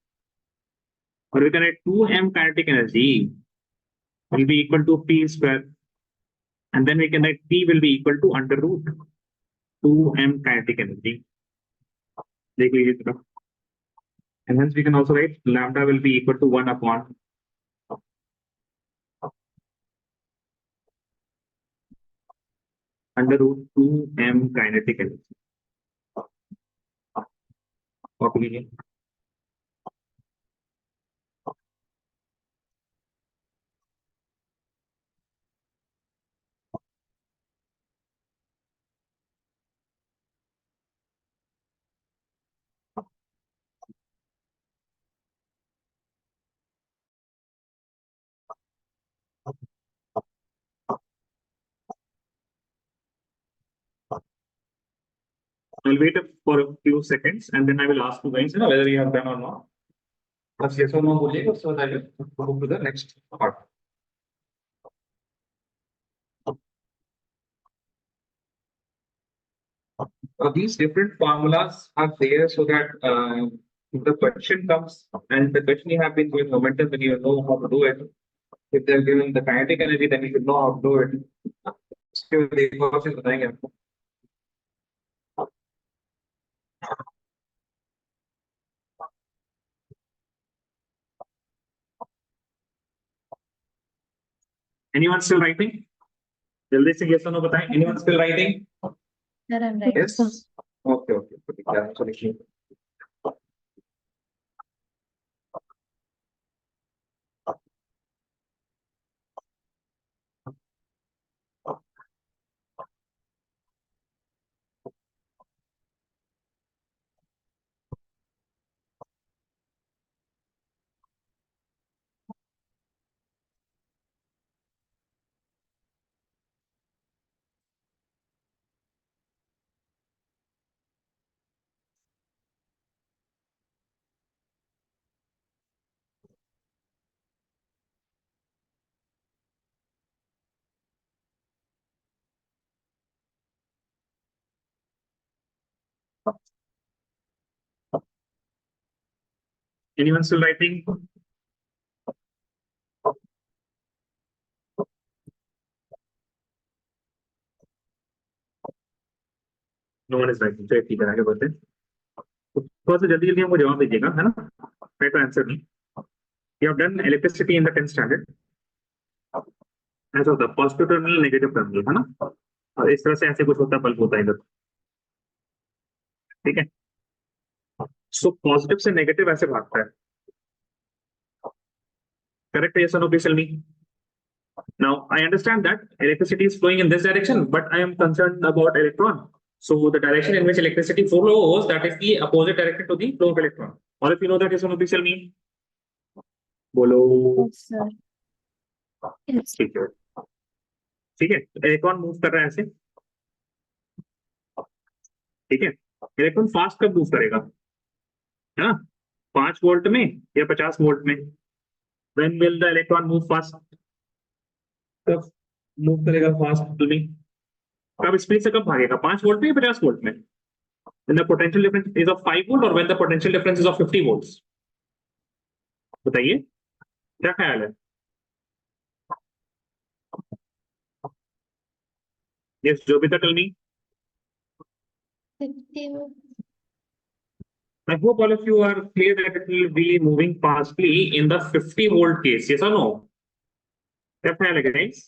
Speaker 1: Or we can write 2m kinetic energy will be equal to p square. And then we can write p will be equal to under root 2m kinetic energy. देख लीजिए जरा. And hence we can also write lambda will be equal to 1 upon under root 2m kinetic energy. Copy लीजिए. I'll wait for a few seconds and then I will ask you guys, whether you have done or not. बस yes or no बोलिएगा, so that I will go to the next part. These different formulas are there so that if the question comes and the question you have been doing momentum, then you know how to do it. If they're given the kinetic energy, then you should know how to do it. इसके बाद एक और चीज बताएंगे आपको. Anyone still writing? जल्दी से yes or no बताएं. Anyone still writing?
Speaker 3: Sir, I'm right.
Speaker 1: Yes. Okay, okay. ठीक है, so लिखिए. Anyone still writing? No one is writing. चलिए ठीक है, आगे बढ़ते हैं। तो थोड़ा सा जल्दी जल्दी हमको जवाब दीजिएगा, है ना? Try to answer me. You have done electricity in the 10th standard. ऐसा होता है पॉजिटिव टर्मिनल, नेगेटिव टर्मिनल, है ना? और इस तरह से ऐसे कुछ होता है, बल्ब होता है इधर, ठीक है? सो पॉजिटिव से नेगेटिव ऐसे भागता है, correct? yes or no, please tell me. Now I understand that electricity is flowing in this direction, but I am concerned about electron. So the direction in which electricity flows, that is the opposite direction to the flow of electron. All of you know that, yes or no, please tell me. बोलो।
Speaker 3: Yes, sir. Yes.
Speaker 1: ठीक है, ठीक है, electron move कर रहा है ऐसे, ठीक है? इलेक्ट्रॉन फास्ट कब मूव करेगा, है ना? 5 वोल्ट में या 50 वोल्ट में? When will the electron move fast? कब मूव करेगा फास्ट में? कब स्पीड से कब भागेगा, 5 वोल्ट में या 50 वोल्ट में? When the potential difference is of 5 volt or when the potential difference is of 50 volts? बताइए, क्या ख्याल है? Yes, Jobita, tell me.
Speaker 2: 50 volt.
Speaker 1: I hope all of you are clear that it will be moving fastly in the 50 volt case. Yes or no? क्या ख्याल है guys?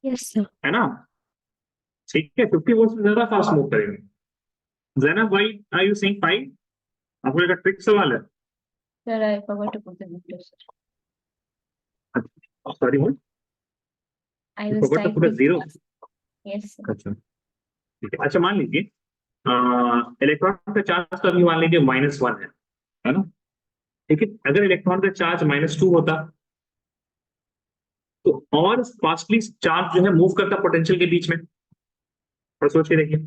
Speaker 3: Yes, sir.
Speaker 1: है ना? ठीक है, 50 वोल्ट से ज्यादा फास्ट मूव करेंगे। Zainab, why are you saying 5? आपको एक ट्रिक सवाल है।
Speaker 2: Sir, I forgot to put the meter, sir.
Speaker 1: Sorry, what?
Speaker 2: I
Speaker 1: You
Speaker 2: was
Speaker 1: forgot to
Speaker 2: trying
Speaker 1: put a
Speaker 2: to.
Speaker 1: zero.
Speaker 2: Yes, sir.
Speaker 1: अच्छा, ठीक है। अच्छा, मान लीजिए इलेक्ट्रॉन का चार्ज तो अभी मान लीजिए -1 है ना? लेकिन अगर इलेक्ट्रॉन का चार्ज -2 होता तो और फास्टली चार्ज जो है मूव करता पोटेंशियल के बीच में। और सोच के देखिए,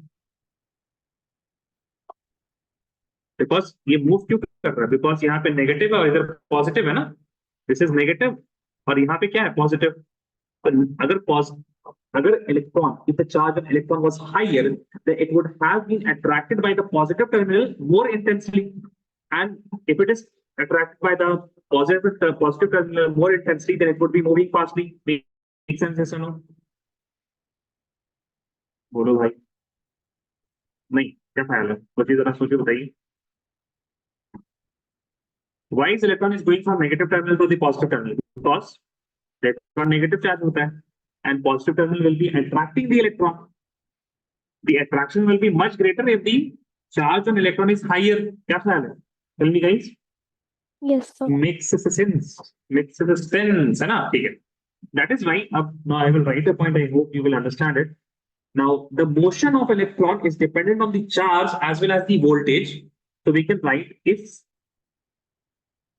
Speaker 1: बिकॉज ये मूव क्यों कर रहा है? बिकॉज यहाँ पे नेगेटिव है और इधर पॉजिटिव है ना। दिस इज नेगेटिव और यहाँ पे क्या है, पॉजिटिव। तो अगर electron, if the charge of electron was higher, then it would have been attracted by the positive terminal more intensely, and if it is attracted by the positive terminal more intensely, then it would be moving fastly. Make sense, yes or no? बोलो भाई, नहीं, क्या ख्याल है? सोचिए, जरा सोचिए, बताइए। Why is electron is going from negative terminal to the positive terminal? Because electron negative charge होता है and positive terminal will be attracting the electron. The attraction will be much greater if the charge on electron is higher. क्या ख्याल है? Tell me guys.
Speaker 3: Yes, sir.
Speaker 1: Makes sense. Makes sense, है ना? ठीक है. That is why now I will write a point. I hope you will understand it. Now the motion of electron is dependent on the charge as well as the voltage. So we can write if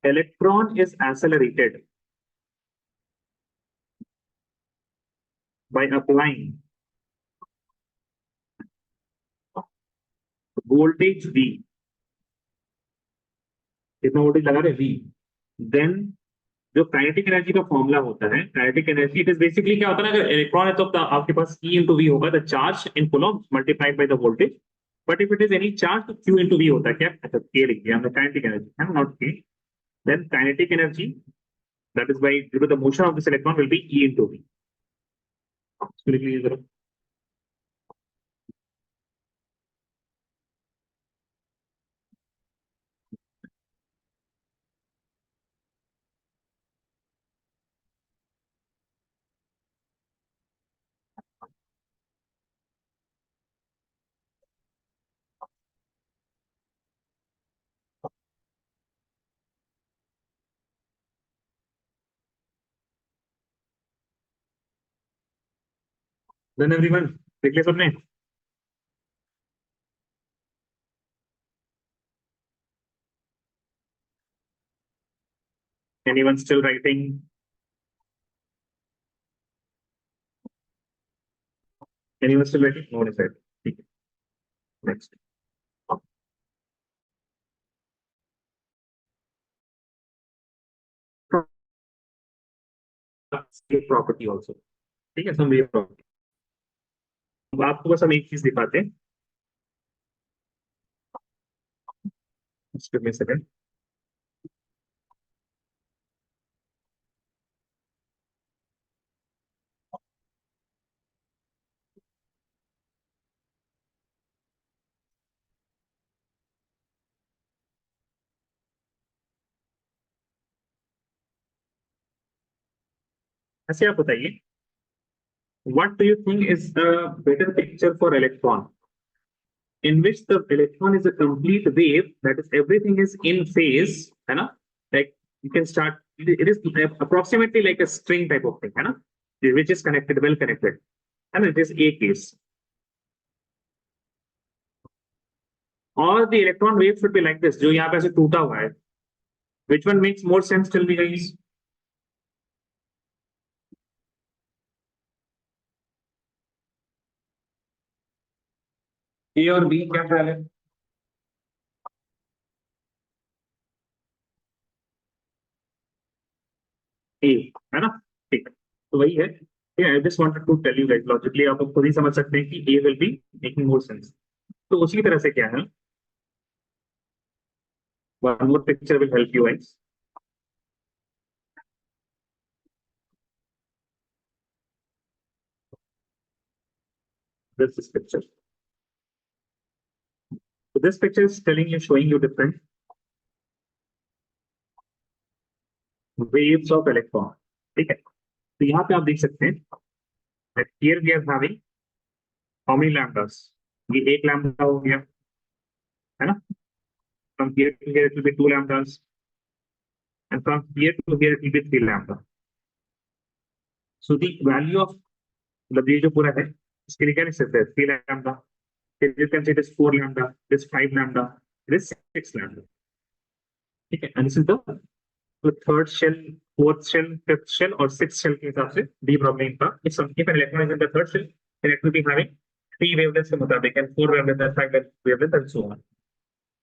Speaker 1: electron is accelerated by applying voltage V, कितना voltage लगा रहे V, then जो kinetic energy का formula होता है, kinetic energy, it is basically क्या होता है ना, अगर इलेक्ट्रॉन है तो आपके पास E इंटू वी होगा, the charge in coulomb multiplied by the voltage. But if it is any charge तो Q इंटू वी होता है। क्या? अच्छा, K लिख दिया हमने, काइनेटिक एनर्जी है, not K। Then kinetic energy that is by due to the motion of this electron will be E into V. लिख लीजिए जरा। देन एवरीवन लिख लिया सबने? Anyone still writing? Anyone still writing? No one is writing. ठीक है, next. Property also, ठीक है, सम वेव प्रॉपर्टी। अब आपको बस हम एक चीज दिखाते हैं, just give me a second. ऐसे आप बताइए, what do you think is the better picture for electron, in which the electron is a complete wave, that is everything is in phase, है ना? Like you can start, it is approximately like a string type of thing, है ना? Which is connected, well connected, and it is a case. Or the electron wave should be like this, जो यहाँ पे ऐसे टूटा हुआ है. Which one makes more sense? Tell me, guys. A और B क्या ख्याल है? A, है ना? ठीक, तो वही है. Yeah, I just wanted to tell you guys logically, आप लोग खुद ही समझ सकते हैं कि A will be making more sense. तो उसी तरह से क्या है? One more picture will help you guys. This picture. So this picture is telling you, showing you different waves of electron. ठीक है, तो यहाँ पे आप देख सकते हैं that here we are having how many lambdas? ये एक lambda हो गया, है ना? From here to here it will be 2 lambdas, and from here to here it will be 3 lambda. So the value of, मतलब ये जो पूरा है इसके लिए क्या लिख सकते हैं? 3 lambda. You can say it is 4 lambda, this 5 lambda, this 6 lambda. Okay, and this is the third shell, fourth shell, fifth shell, or sixth shell के हिसाब से D problem का. If an electron is in the third shell, then it will be having 3 wavelengths के मुताबिक, and 4 wavelengths, and 5 wavelengths, and so on.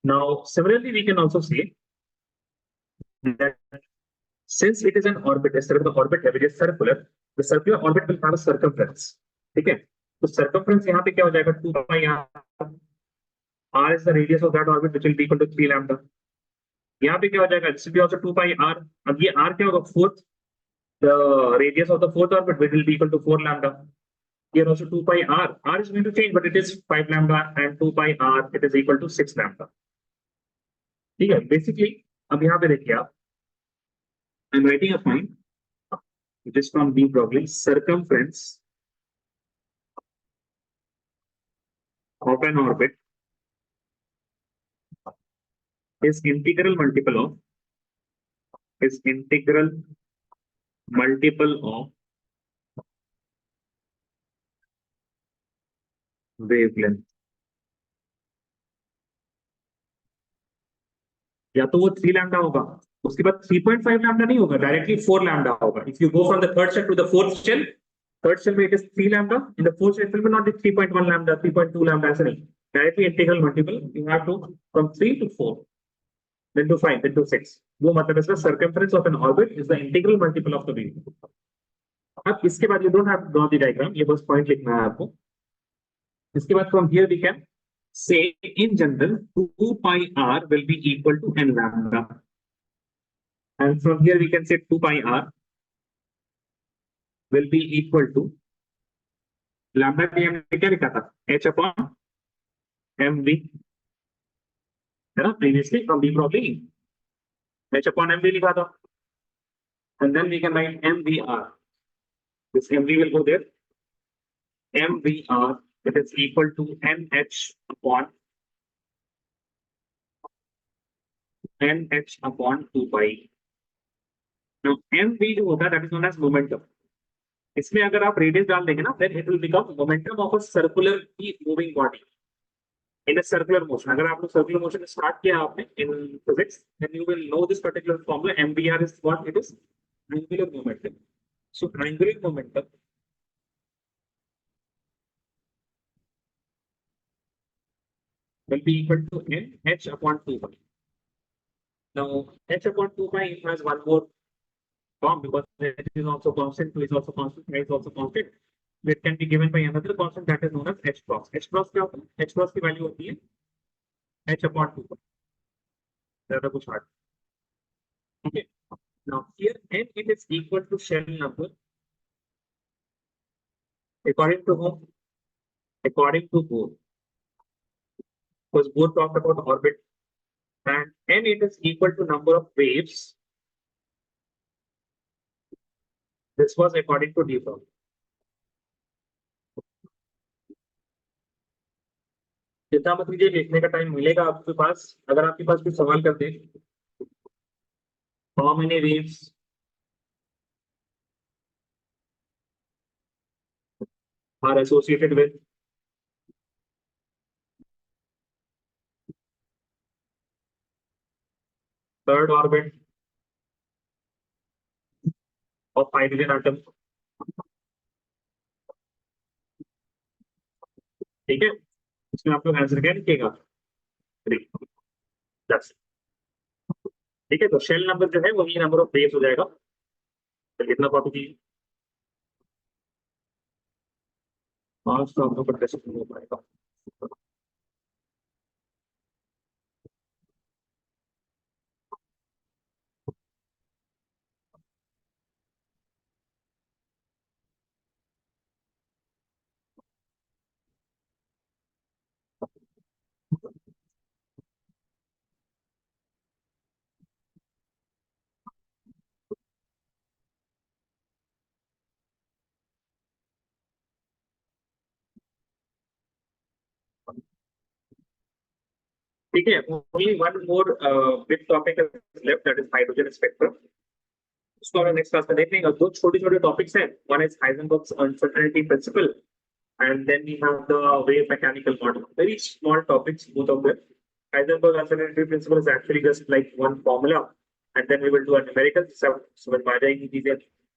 Speaker 1: Now, similarly, we can also say that since it is an orbit, instead of the orbit which is circular, the circular orbit will have a circumference. ठीक है, तो circumference यहाँ पे क्या हो जाएगा? 2 pi r. R is the radius of that orbit, which will be equal to 3 lambda. यहाँ पे क्या हो जाएगा? This will be also 2 pi r. अब ये r क्या होगा? Fourth, the radius of the fourth orbit, which will be equal to 4 lambda. Here also 2 pi r. R is going to change, but it is 5 lambda, and 2 pi r, it is equal to 6 lambda. ठीक है, basically अब यहाँ पे देखिए आप, I'm writing a point, it is from B problem, circumference of an orbit is integral multiple of wavelength. या तो वो 3 लैम्डा होगा, उसके बाद 3.5 लैम्डा नहीं होगा, डायरेक्टली 4 लैम्डा होगा. If you go from the third shell to the fourth shell, third shell में it is 3 lambda, in the fourth shell में नॉट 3.1 लैम्डा, 3.2 लैम्डा, ऐसे नहीं, directly integral multiple. You have to from 3 to 4, then to 5, then to 6. वो मतलब इसका circumference of an orbit is the integral multiple of the wavelength. अब इसके बाद you don't have to draw the diagram, ये बस पॉइंट लिखना है आपको. इसके बाद from here we can say in general 2 pi r will be equal to n lambda, and from here we can say 2 pi r will be equal to lambda के हमने क्या लिखा था? h upon mv, है ना? previously from B problem h upon mv लिखा था, and then we can write mvr. This mv will go there, mvr, it is equal to nh upon 2 pi. Now mv जो होता है that is known as momentum. इसमें अगर आप radius डाल देंगे ना, then it will become momentum of a circularly moving body in a circular motion. अगर आपने circular motion start किया आपने in physics, then you will know this particular formula. mvr is what it is? Angular momentum. So angular momentum will be equal to nh upon 2 pi. Now h upon 2 pi has one more form, because h is also constant, 2 is also constant, pi is also constant. It can be given by another constant that is known as h cross. h cross क्या होता है? h cross की value होती है h upon 2 pi. ज्यादा कुछ hard. Okay. Now here n, it is equal to shell number. According to whom? According to Bohr. Because Bohr talked about orbit, and n, it is equal to number of waves This was according to default. जितना मत लीजिए, लिखने का time मिलेगा आपके पास। अगर आपके पास कुछ सवाल कर दे, how many waves are associated with third orbit of hydrogen atom? ठीक है, इसमें आप लोग आंसर क्या लिखिएगा? 3, 10। ठीक है, तो शेल नंबर जो है वही नंबर ऑफ वेव्स हो जाएगा। तो कितना कॉपी कीजिए, 5 तो हम लोग का टेस्ट हो पाएगा। ठीक है, only one more big topic is left, that is hydrogen spectrum. उसको हम नेक्स्ट क्लास में देख लेंगे। दो छोटे छोटे टॉपिक्स हैं, one is Heisenberg's uncertainty principle and then we have the wave mechanical model. Very small topics, both of them. Heisenberg uncertainty principle is actually just like one formula, and then we will do a numerical. So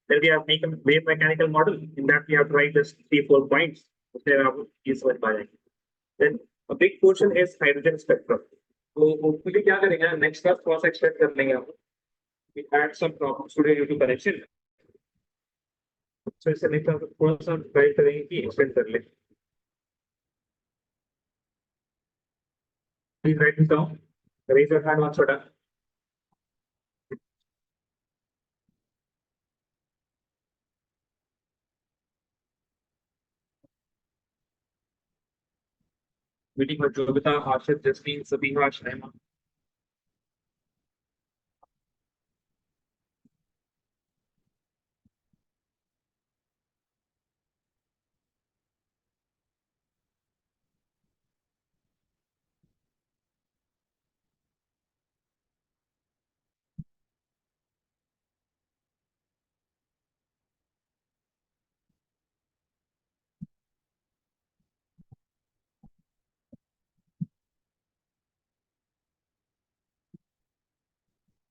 Speaker 1: then we have make a wave mechanical model. In that we have to write just 3-4 points. Then a big portion is hydrogen spectrum. So hopefully क्या करेंगे, next class थोड़ा सा extend कर लेंगे हम. We add some problems today due to connection. So इससे next class थोड़ा सा try करेंगे कि extend कर लें. Please write this down. Raise your hand once you're done. Meeting with Jovita, Harshit, Jasmine, Sabiha, Shaima.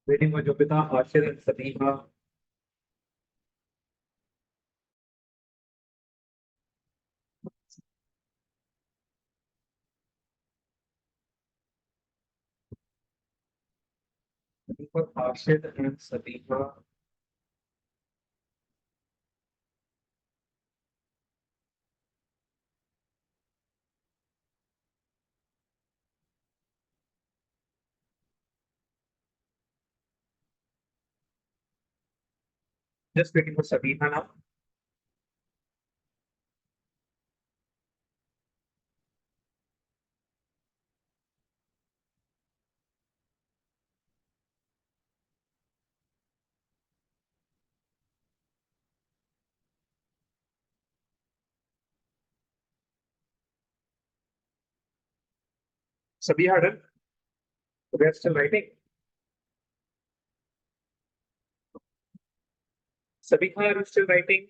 Speaker 1: Meeting with Jovita, Harshit, and Sabiha. Meeting with Harshit and Sabiha. Just waiting for Sabiha now. Sabiha done. We are still writing. Sabiha, are you still writing?